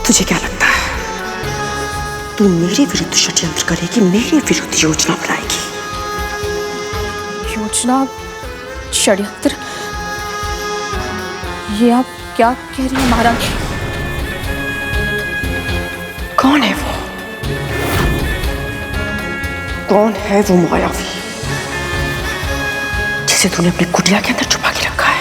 तुझे क्या लगता है तू मेरे विरुद्ध षड्यंत्र करेगी, मेरे विरुद्ध योजना बनाएगी? योजना? षड्यंत्र? ये आप क्या कह रही हैं महाराज? कौन है वो? कौन है वो मायावी जिसे तूने अपनी कुटिया के अंदर छुपा के रखा है?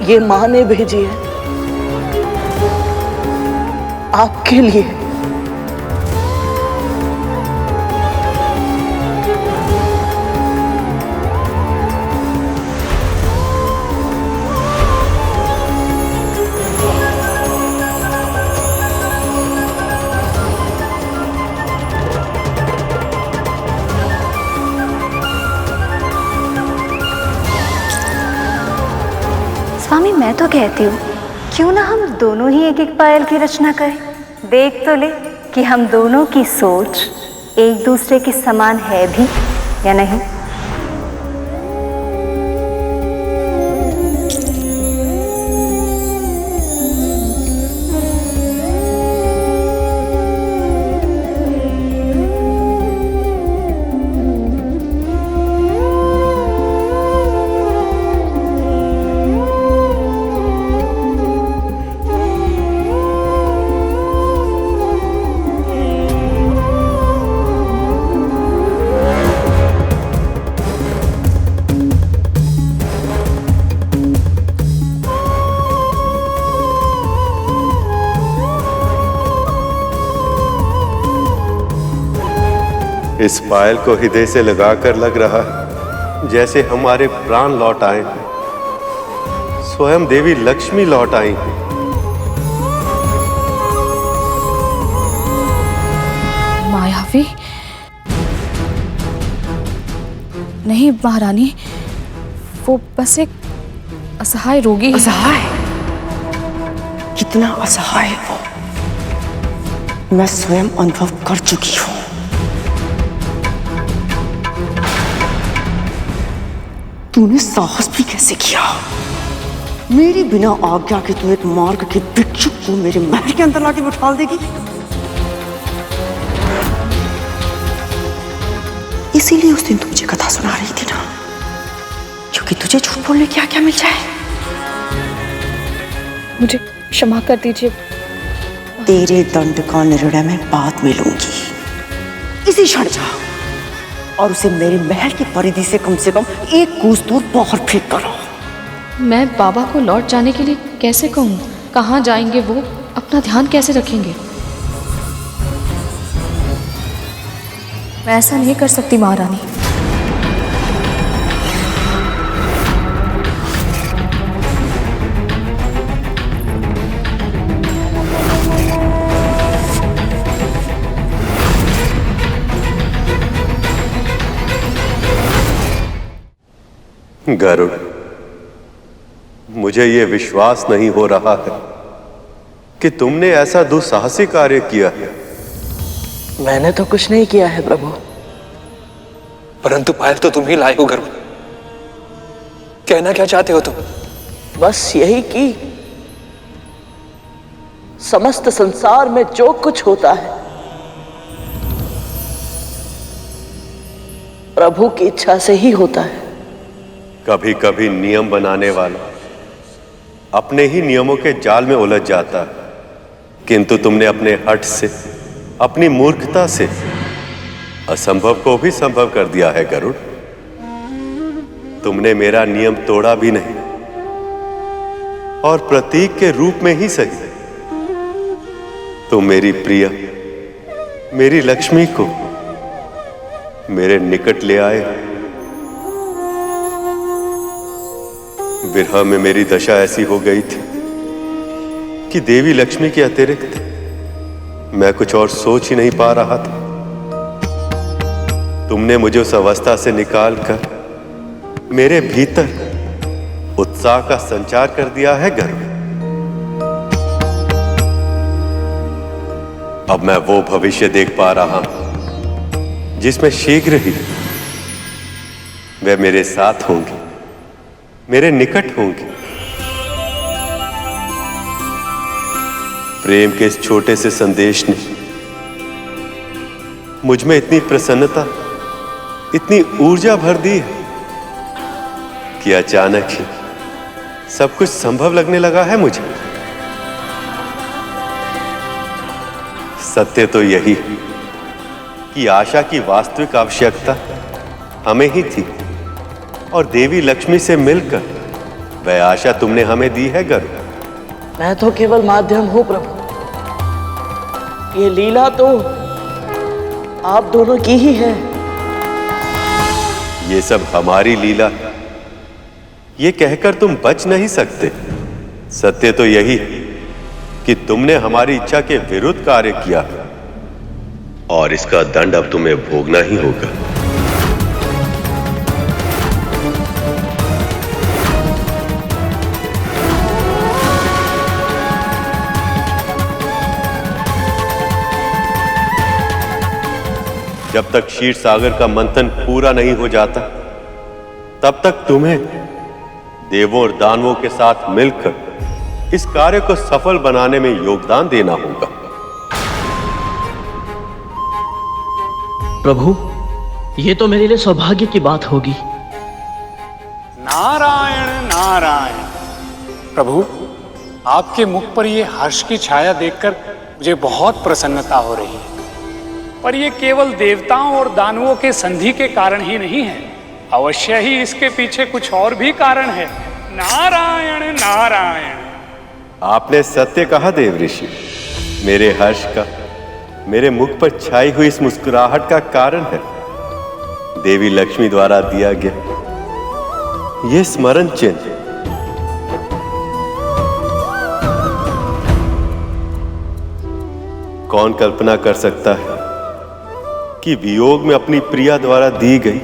ये मां ने भेजी है आपके लिए। स्वामी, मैं तो कहती हूँ क्यों ना हम दोनों ही एक एक पायल की रचना करें। देख तो ले कि हम दोनों की सोच एक दूसरे के समान है भी या नहीं। इस पायल को हृदय से लगाकर लग रहा है जैसे हमारे प्राण लौट आए हैं, स्वयं देवी लक्ष्मी लौट आई हैं। मायावी? नहीं महारानी, वो बस एक असहाय रोगी है। असहाय? कितना असहाय है वो, मैं स्वयं अनुभव कर चुकी हूं। तूने साहस भी कैसे किया? मेरी बिना आज्ञा के तू एक मार्ग के भिक्षुक को मेरे महल के अंदर लाके बिठा देगी? इसीलिए उस दिन तू मुझे कथा सुना रही थी ना, क्योंकि तुझे झूठ बोलने की आज्ञा मिल जाए। मुझे क्षमा कर दीजिए। तेरे दंड का निर्णय मैं बाद में लूंगी। इसी क्षण जा और उसे मेरे महल की परिधि से कम एक कोस दूर बाहर फेंक करो। मैं बाबा को लौट जाने के लिए कैसे कहूँ? कहाँ जाएंगे वो? अपना ध्यान कैसे रखेंगे? मैं ऐसा नहीं कर सकती महारानी। गरुड़, मुझे ये विश्वास नहीं हो रहा है कि तुमने ऐसा दुस्साहसी कार्य किया है। मैंने तो कुछ नहीं किया है प्रभु, परंतु पायल तो तुम ही लाए हो घर में। कहना क्या चाहते हो तुम? बस यही कि समस्त संसार में जो कुछ होता है प्रभु की इच्छा से ही होता है। कभी कभी नियम बनाने वाला अपने ही नियमों के जाल में उलझ जाता है, किंतु तुमने अपने हठ से, अपनी मूर्खता से असंभव को भी संभव कर दिया है गरुड़। तुमने मेरा नियम तोड़ा भी नहीं और प्रतीक के रूप में ही सही तुम मेरी प्रिया, मेरी लक्ष्मी को मेरे निकट ले आए। विरह में मेरी दशा ऐसी हो गई थी कि देवी लक्ष्मी के अतिरिक्त मैं कुछ और सोच ही नहीं पा रहा था। तुमने मुझे उस अवस्था से निकालकर मेरे भीतर उत्साह का संचार कर दिया है घर में। अब मैं वो भविष्य देख पा रहा हूं जिसमें शीघ्र ही वे मेरे साथ होंगे, मेरे निकट होंगे। प्रेम के इस छोटे से संदेश ने मुझ में इतनी प्रसन्नता, इतनी ऊर्जा भर दी है कि अचानक ही सब कुछ संभव लगने लगा है मुझे। सत्य तो यही कि आशा की वास्तविक आवश्यकता हमें ही थी और देवी लक्ष्मी से मिलकर वह आशा तुमने हमें दी है गरुड़। मैं तो केवल माध्यम हूं प्रभु, ये लीला तो आप दोनों की ही है। ये सब हमारी लीला है, ये कहकर तुम बच नहीं सकते। सत्य तो यही कि तुमने हमारी इच्छा के विरुद्ध कार्य किया और इसका दंड अब तुम्हें भोगना ही होगा। जब तक क्षीर सागर का मंथन पूरा नहीं हो जाता तब तक तुम्हें देवों और दानवों के साथ मिलकर इस कार्य को सफल बनाने में योगदान देना होगा। प्रभु, ये तो मेरे लिए सौभाग्य की बात होगी। नारायण नारायण। प्रभु, आपके मुख पर ये हर्ष की छाया देखकर मुझे बहुत प्रसन्नता हो रही है। पर ये केवल देवताओं और दानवों के संधि के कारण ही नहीं है, अवश्य ही इसके पीछे कुछ और भी कारण है। नारायण नारायण। आपने सत्य कहा देव ऋषि। मेरे हर्ष का, मेरे मुख पर छाई हुई इस मुस्कुराहट का कारण है देवी लक्ष्मी द्वारा दिया गया यह स्मरण चिन्ह। कौन कल्पना कर सकता है कि वियोग में अपनी प्रिया द्वारा दी गई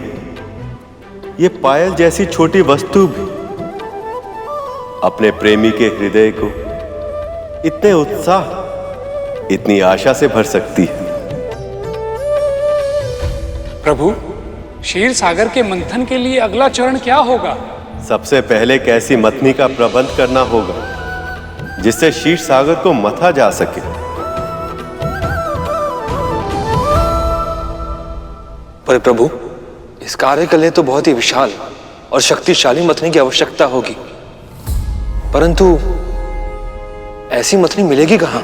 ये पायल जैसी छोटी वस्तु भी अपने प्रेमी के हृदय को इतने उत्साह, इतनी आशा से भर सकती है। प्रभु, क्षीर सागर के मंथन के लिए अगला चरण क्या होगा? सबसे पहले एक ऐसी मथनी का प्रबंध करना होगा जिससे क्षीर सागर को मथा जा सके। पर प्रभु, इस कार्य के लिए तो बहुत ही विशाल और शक्तिशाली मथनी की आवश्यकता होगी, परंतु ऐसी मथनी मिलेगी कहां?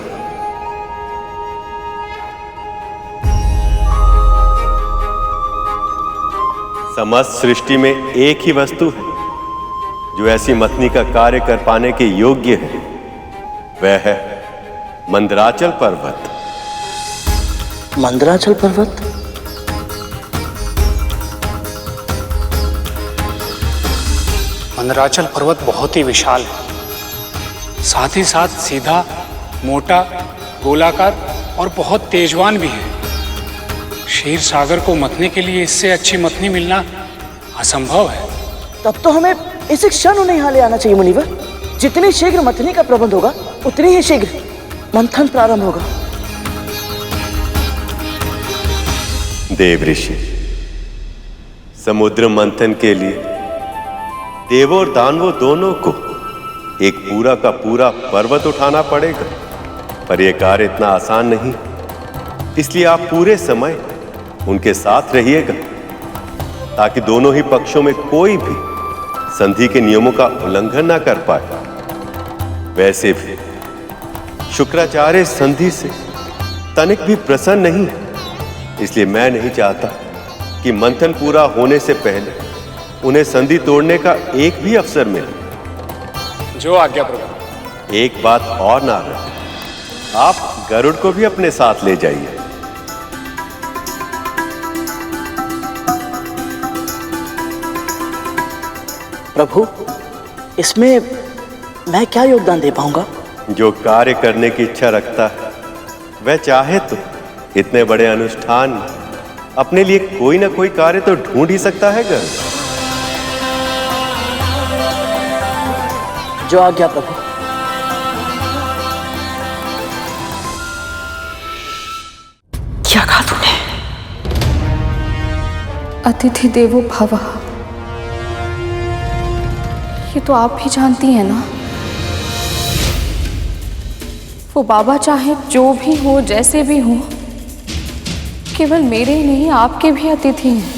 समस्त सृष्टि में एक ही वस्तु है जो ऐसी मथनी का कार्य कर पाने के योग्य है, वह है मंदराचल पर्वत। मंदराचल पर्वत? मंदराचल पर्वत बहुत ही विशाल है, साथ ही साथ सीधा, मोटा, गोलाकार और बहुत तेजवान भी है। क्षीर सागर को मथने के लिए इससे अच्छी मथनी मिलना असंभव है। तब तो हमें इसी क्षण उन्हें यहाँ ले आना चाहिए मुनिवर। जितनी शीघ्र मथनी का प्रबंध होगा उतनी ही शीघ्र मंथन प्रारंभ होगा। देव ऋषि, समुद्र मंथन के लिए देवों और दानवों दोनों को एक पूरा का पूरा पर्वत उठाना पड़ेगा, पर यह कार्य इतना आसान नहीं। इसलिए आप पूरे समय उनके साथ रहिएगा ताकि दोनों ही पक्षों में कोई भी संधि के नियमों का उल्लंघन ना कर पाए। वैसे भी शुक्राचार्य संधि से तनिक भी प्रसन्न नहीं है, इसलिए मैं नहीं चाहता कि मंथन पूरा होने से पहले उन्हें संधि तोड़ने का एक भी अवसर मिले। जो आज्ञा प्रभु। एक बात और नारद, आप गरुड़ को भी अपने साथ ले जाइए। प्रभु, इसमें मैं क्या योगदान दे पाऊंगा? जो कार्य करने की इच्छा रखता है वह चाहे तो इतने बड़े अनुष्ठान में अपने लिए कोई ना कोई कार्य तो ढूंढ ही सकता है। गरुड़, जो आज्ञा प्रभु। क्या कहा तूने? अतिथि देवो भवः, ये तो आप भी जानती हैं ना। वो बाबा चाहे जो भी हो, जैसे भी हो, केवल मेरे ही नहीं आपके भी अतिथि हैं,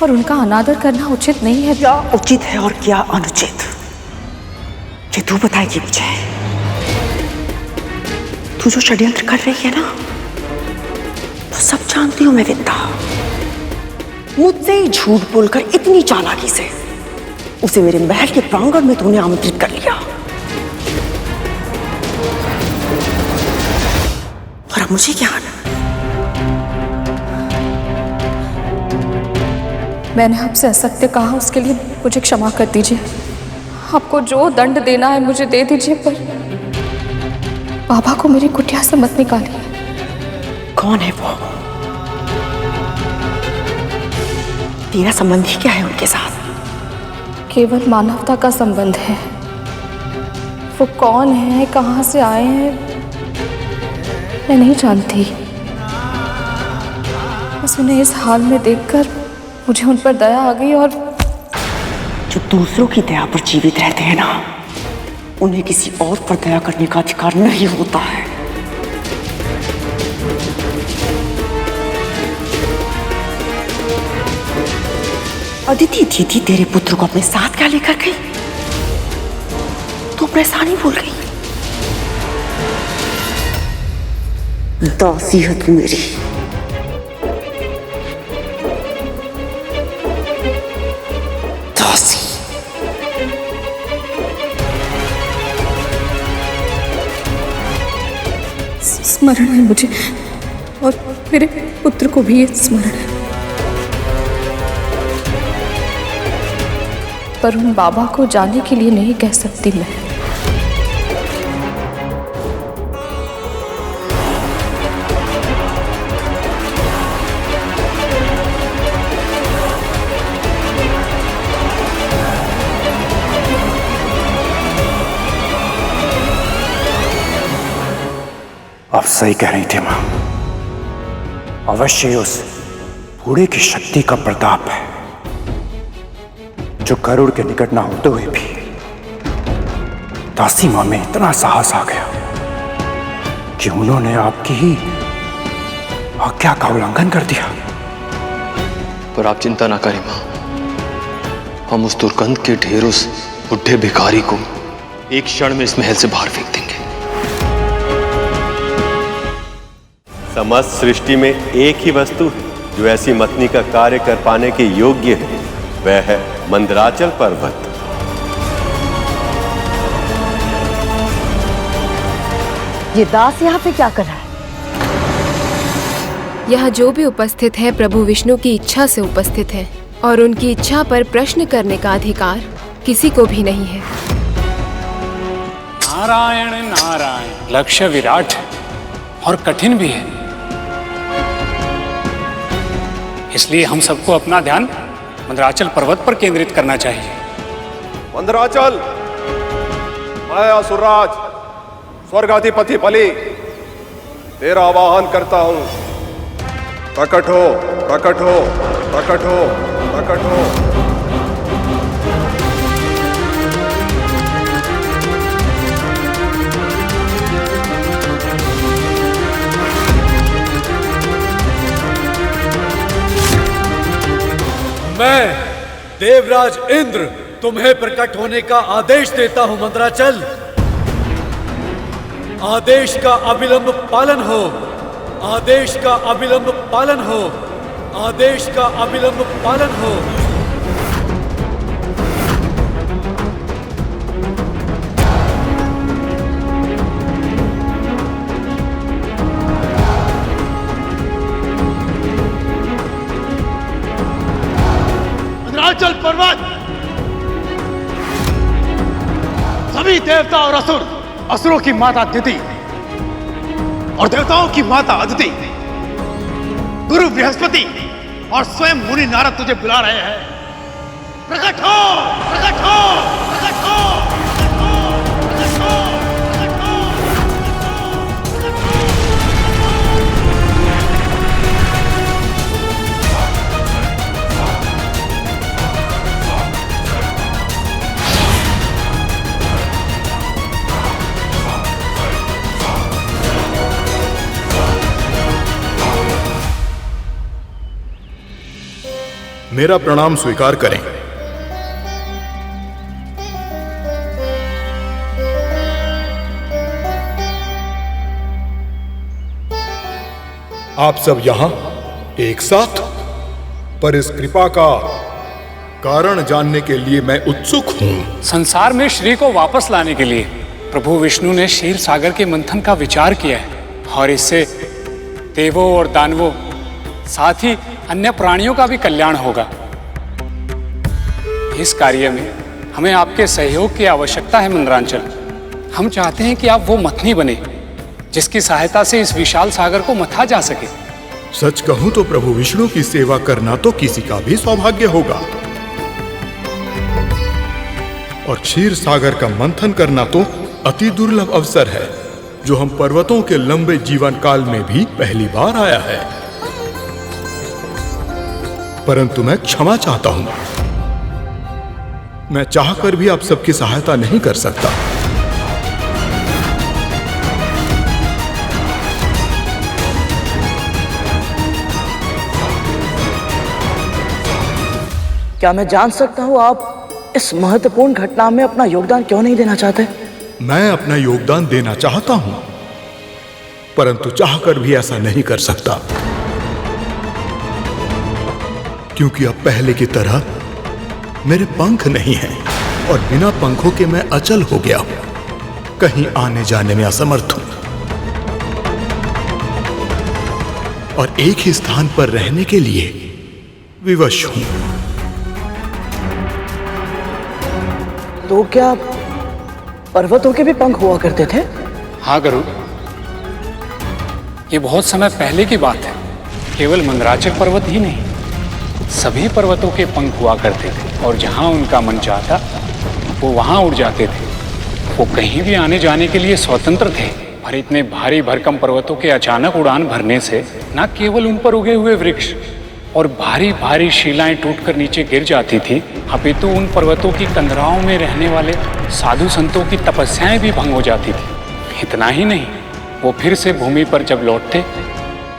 और उनका अनादर करना उचित नहीं है। क्या उचित है और क्या अनुचित, ये तू बताएगी मुझे। तू जो षड्यंत्र कर रही है ना, तो सब जानती हूं मैं विद्या। मुझसे ही झूठ बोलकर इतनी चालाकी से उसे मेरे महल के प्रांगण में तूने आमंत्रित कर लिया, और अब मुझे क्या आना? मैंने आपसे असत्य कहा, उसके लिए मुझे क्षमा कर दीजिए। आपको जो दंड देना है मुझे दे दीजिए, पर बाबा को मेरी कुटिया से मत निकालिए। कौन है वो? तेरा संबंध ही क्या है उनके साथ? केवल मानवता का संबंध है। वो कौन है, कहां से आए हैं, मैं नहीं जानती। बस उन्हें इस हाल में देखकर मुझे उन पर दया आ गई, और जो दूसरों की दया पर जीवित रहते हैं ना, उन्हें किसी और पर दया करने का अधिकार नहीं होता है। अदिति दीदी तेरे पुत्र को अपने साथ क्या लेकर गई? तू परेशानी भूल गई। दासी है तू मेरी। दासी। स्मरण है मुझे, और मेरे पुत्र को भी ये स्मरण है, पर उन बाबा को जाने के लिए नहीं कह सकती मैं। आप सही कह रही थी मां, अवश्य उस बूढ़े की शक्ति का प्रताप है, जो गरुड़ के निकट ना होते हुए भी दासी मां में इतना साहस आ गया कि उन्होंने आपकी ही आज्ञा का उल्लंघन कर दिया। पर आप चिंता ना करें मां, हम उस दुर्गंध के ढेर उस बुढ़े भिखारी को एक क्षण में इस महल से बाहर फेंक देंगे। समस्त सृष्टि में एक ही वस्तु है जो ऐसी मतनी का कार्य कर पाने के योग्य है, वह है मंदराचल पर्वत। ये दास यहाँ पे क्या कर रहा है? यह जो भी उपस्थित है प्रभु विष्णु की इच्छा से उपस्थित है, और उनकी इच्छा पर प्रश्न करने का अधिकार किसी को भी नहीं है। नारायण नारायण, लक्ष्य विराट है और कठिन भी है, इसलिए हम सबको अपना ध्यान मंदराचल पर्वत पर केंद्रित करना चाहिए। मंदराचल, मैं असुरराज स्वर्गाधिपति बलि तेरा आवाहन करता हूं। प्रकट हो, प्रकट हो, प्रकट हो, प्रकट हो। मैं देवराज इंद्र तुम्हें प्रकट होने का आदेश देता हूं मंदराचल। आदेश का अविलंब पालन हो, आदेश का अविलंब पालन हो, आदेश का अविलंब पालन हो। मंदराचल पर्वत, सभी देवता और असुर, असुरों की माता तिथि और देवताओं की माता अदिति, गुरु बृहस्पति और स्वयं मुनि नारद तुझे बुला रहे हैं। प्रकट हो, प्रकट हो, प्रकट हो, प्रकट हो, प्रकट हो, प्रकट हो। मेरा प्रणाम स्वीकार करें। आप सब यहां एक साथ, पर इस कृपा का कारण जानने के लिए मैं उत्सुक हूं। संसार में श्री को वापस लाने के लिए प्रभु विष्णु ने क्षीर सागर के मंथन का विचार किया है, और इससे देवों और दानवों साथ ही अन्य प्राणियों का भी कल्याण होगा। इस कार्य में हमें आपके सहयोग की आवश्यकता है मंदराचल। हम चाहते हैं कि आप वो मथनी बने जिसकी सहायता से इस विशाल सागर को मथा जा सके। सच कहूं तो प्रभु विष्णु की सेवा करना तो किसी का भी सौभाग्य होगा, और क्षीर सागर का मंथन करना तो अति दुर्लभ अवसर है, जो हम पर्वतों के लंबे जीवन काल में भी पहली बार आया है। परंतु मैं क्षमा चाहता हूं, मैं चाहकर भी आप सबकी सहायता नहीं कर सकता। क्या मैं जान सकता हूं आप इस महत्वपूर्ण घटना में अपना योगदान क्यों नहीं देना चाहते? मैं अपना योगदान देना चाहता हूं, परंतु चाहकर भी ऐसा नहीं कर सकता, क्योंकि अब पहले की तरह मेरे पंख नहीं हैं, और बिना पंखों के मैं अचल हो गया हूं, कहीं आने जाने में असमर्थ हूं, और एक ही स्थान पर रहने के लिए विवश हूं। तो क्या पर्वतों के भी पंख हुआ करते थे? हाँ गरुड़, ये बहुत समय पहले की बात है। केवल मंदराचल पर्वत ही नहीं, सभी पर्वतों के पंख हुआ करते थे, और जहां उनका मन चाहता वो वहां उड़ जाते थे। वो कहीं भी आने जाने के लिए स्वतंत्र थे। पर इतने भारी भरकम पर्वतों के अचानक उड़ान भरने से न केवल उन पर उगे हुए वृक्ष और भारी भारी शिलाएं टूटकर नीचे गिर जाती थी, अपितु उन पर्वतों की कंदराओं में रहने वाले साधु संतों की तपस्याएं भी भंग हो जाती थी। इतना ही नहीं, वो फिर से भूमि पर जब लौटते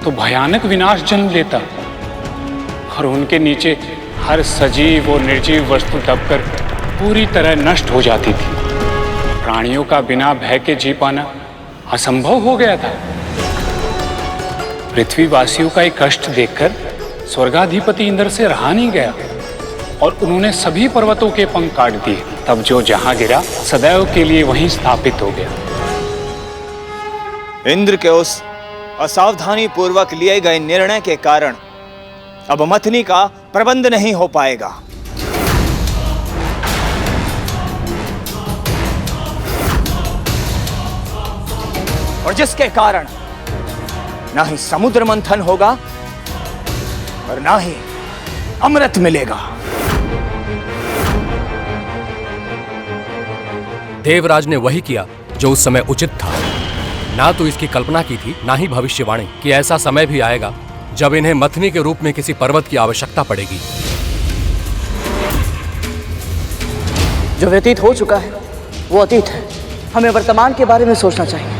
तो भयानक विनाश जन्म लेता, और उनके नीचे हर सजीव और निर्जीव वस्तु दबकर पूरी तरह नष्ट हो जाती थी। प्राणियों का बिना भय के जी पाना असंभव हो गया था। पृथ्वीवासियों का एक कष्ट देखकर स्वर्गाधिपति इंद्र से रहा नहीं गया, और उन्होंने सभी पर्वतों के पंख काट दिए। तब जो जहां गिरा सदैव के लिए वहीं स्थापित हो गया। इंद्र के उस असावधानी पूर्वक लिए गए निर्णय के कारण अब मथनी का प्रबंध नहीं हो पाएगा। और जिसके कारण ना ही समुद्र मंथन होगा और ना ही अमृत मिलेगा। देवराज ने वही किया जो उस समय उचित था। ना तो इसकी कल्पना की थी, ना ही भविष्यवाणी कि ऐसा समय भी आएगा जब इन्हें मथनी के रूप में किसी पर्वत की आवश्यकता पड़ेगी। जो व्यतीत हो चुका है वो अतीत है, हमें वर्तमान के बारे में सोचना चाहिए।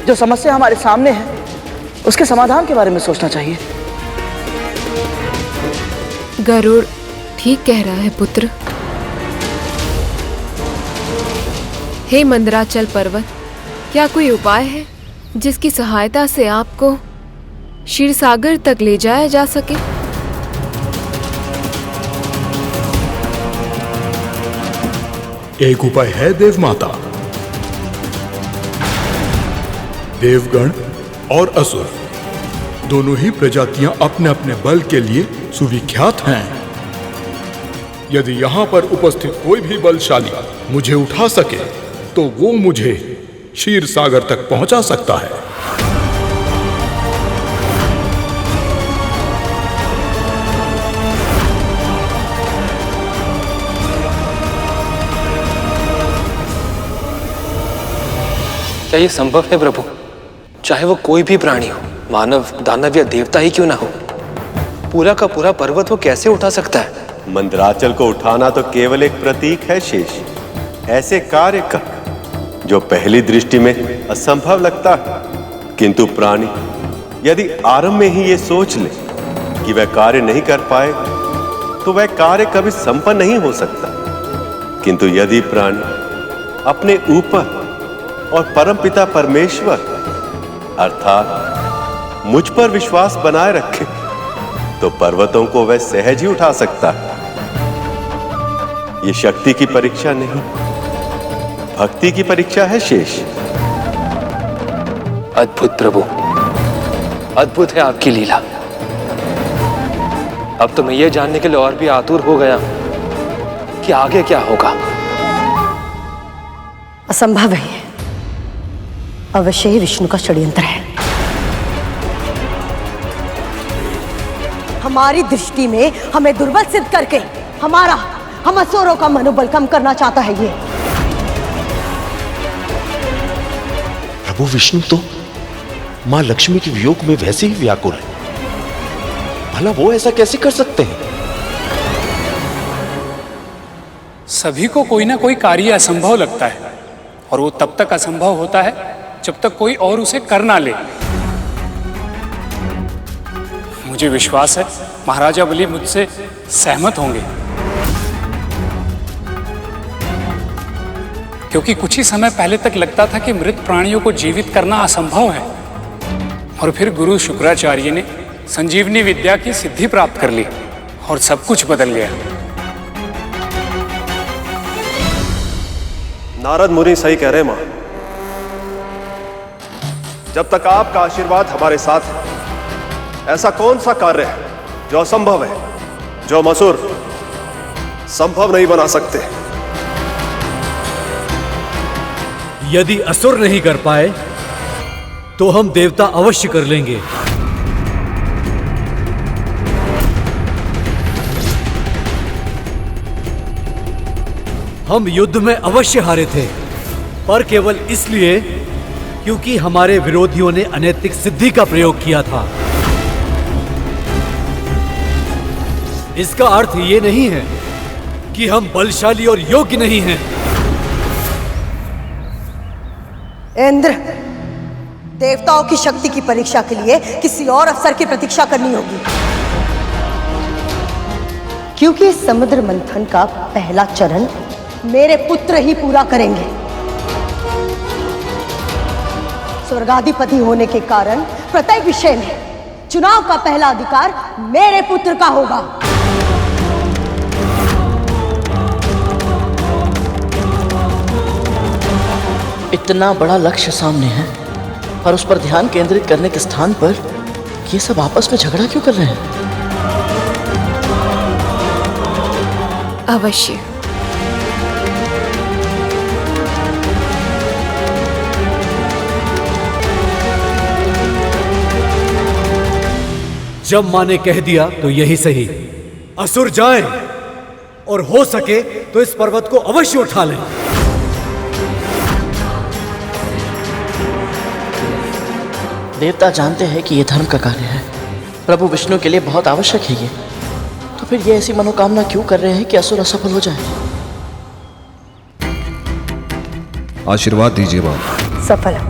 जो समस्या हमारे सामने है उसके समाधान के बारे में सोचना चाहिए। गरुड़ ठीक कह रहा है पुत्र। हे मंदराचल पर्वत, क्या कोई उपाय है जिसकी सहायता से आपको क्षीरसागर तक ले जाया जा सके? एक उपाय है देव माता। देवगण और असुर दोनों ही प्रजातियां अपने अपने बल के लिए सुविख्यात हैं। यदि यहां पर उपस्थित कोई भी बलशाली मुझे उठा सके तो वो मुझे क्षीर सागर तक पहुंचा सकता है। क्या ये संभव है प्रभु? चाहे वो कोई भी प्राणी हो, मानव, दानव या देवता ही क्यों ना हो, पूरा का पूरा पर्वत वो कैसे उठा सकता है? मंदराचल को उठाना तो केवल एक प्रतीक है शेष। ऐसे कार्य का जो पहली दृष्टि में असंभव लगता है, किंतु प्राणी यदि आरंभ में ही ये सोच ले कि वह कार्य नहीं कर पाए तो वह कार्य कभी संपन्न नहीं हो सकता। किंतु यदि प्राणी अपने ऊपर और परमपिता परमेश्वर अर्थात मुझ पर विश्वास बनाए रखे तो पर्वतों को वह सहज ही उठा सकता है। ये शक्ति की परीक्षा नहीं, भक्ति की परीक्षा है शेष। अद्भुत प्रभु, अद्भुत है आपकी लीला। अब तो मैं ये जानने के लिए और भी आतुर हो गया कि आगे क्या होगा। असंभव है ये, अवश्य ही विष्णु का षड्यंत्र है। हमारी दृष्टि में हमें दुर्बल सिद्ध करके हम असुरों का मनोबल कम करना चाहता है ये। प्रभु विष्णु तो मां लक्ष्मी के वियोग में वैसे ही व्याकुल है, भला वो ऐसा कैसे कर सकते हैं? सभी को कोई ना कोई कार्य असंभव लगता है और वो तब तक असंभव होता है जब तक कोई और उसे कर ना ले। मुझे विश्वास है महाराजा बलि मुझसे सहमत होंगे, क्योंकि कुछ ही समय पहले तक लगता था कि मृत प्राणियों को जीवित करना असंभव है, और फिर गुरु शुक्राचार्य ने संजीवनी विद्या की सिद्धि प्राप्त कर ली और सब कुछ बदल गया। नारद मुनि सही कह रहे मां। जब तक आपका आशीर्वाद हमारे साथ है, ऐसा कौन सा कार्य है जो असंभव है, जो हम असुर संभव नहीं बना सकते? यदि असुर नहीं कर पाए तो हम देवता अवश्य कर लेंगे। हम युद्ध में अवश्य हारे थे, पर केवल इसलिए क्योंकि हमारे विरोधियों ने अनैतिक सिद्धि का प्रयोग किया था। इसका अर्थ ये नहीं है कि हम बलशाली और योग्य नहीं हैं। इंद्र, देवताओं की शक्ति की परीक्षा के लिए किसी और अवसर की प्रतीक्षा करनी होगी, क्योंकि समुद्र मंथन का पहला चरण मेरे पुत्र ही पूरा करेंगे। स्वर्गाधिपति होने के कारण प्रत्येक विषय में चुनाव का पहला अधिकार मेरे पुत्र का होगा। इतना बड़ा लक्ष्य सामने है और उस पर ध्यान केंद्रित करने के स्थान पर ये सब आपस में झगड़ा क्यों कर रहे हैं? अवश्य। जब मां ने कह दिया तो यही सही। असुर जाएं और हो सके तो इस पर्वत को अवश्य उठा लें। देवता जानते हैं कि ये धर्म का कार्य है, प्रभु विष्णु के लिए बहुत आवश्यक है ये, तो फिर ये ऐसी मनोकामना क्यों कर रहे हैं कि असुर असफल हो जाए? आशीर्वाद दीजिए बाबा। सफल।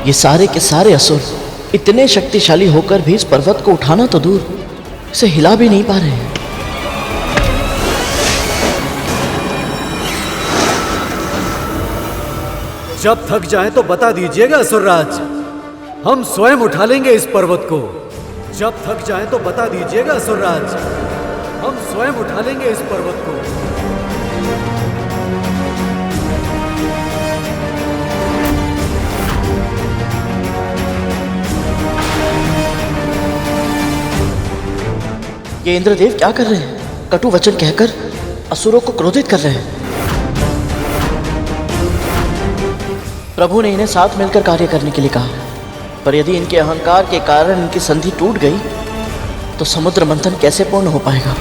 ये सारे के सारे असुर इतने शक्तिशाली होकर भी इस पर्वत को उठाना तो दूर, इसे हिला भी नहीं पा रहे हैं। जब थक जाए तो बता दीजिएगा असुरराज, हम स्वयं उठा लेंगे इस पर्वत को। जब थक जाए तो बता दीजिएगा असुरराज, हम स्वयं उठा लेंगे इस पर्वत को। ये इंद्रदेव क्या कर रहे हैं? कटु वचन कहकर असुरों को क्रोधित कर रहे हैं। प्रभु ने इन्हें साथ मिलकर कार्य करने के लिए कहा, पर यदि इनके अहंकार के कारण इनकी संधि टूट गई तो समुद्र मंथन कैसे पूर्ण हो पाएगा?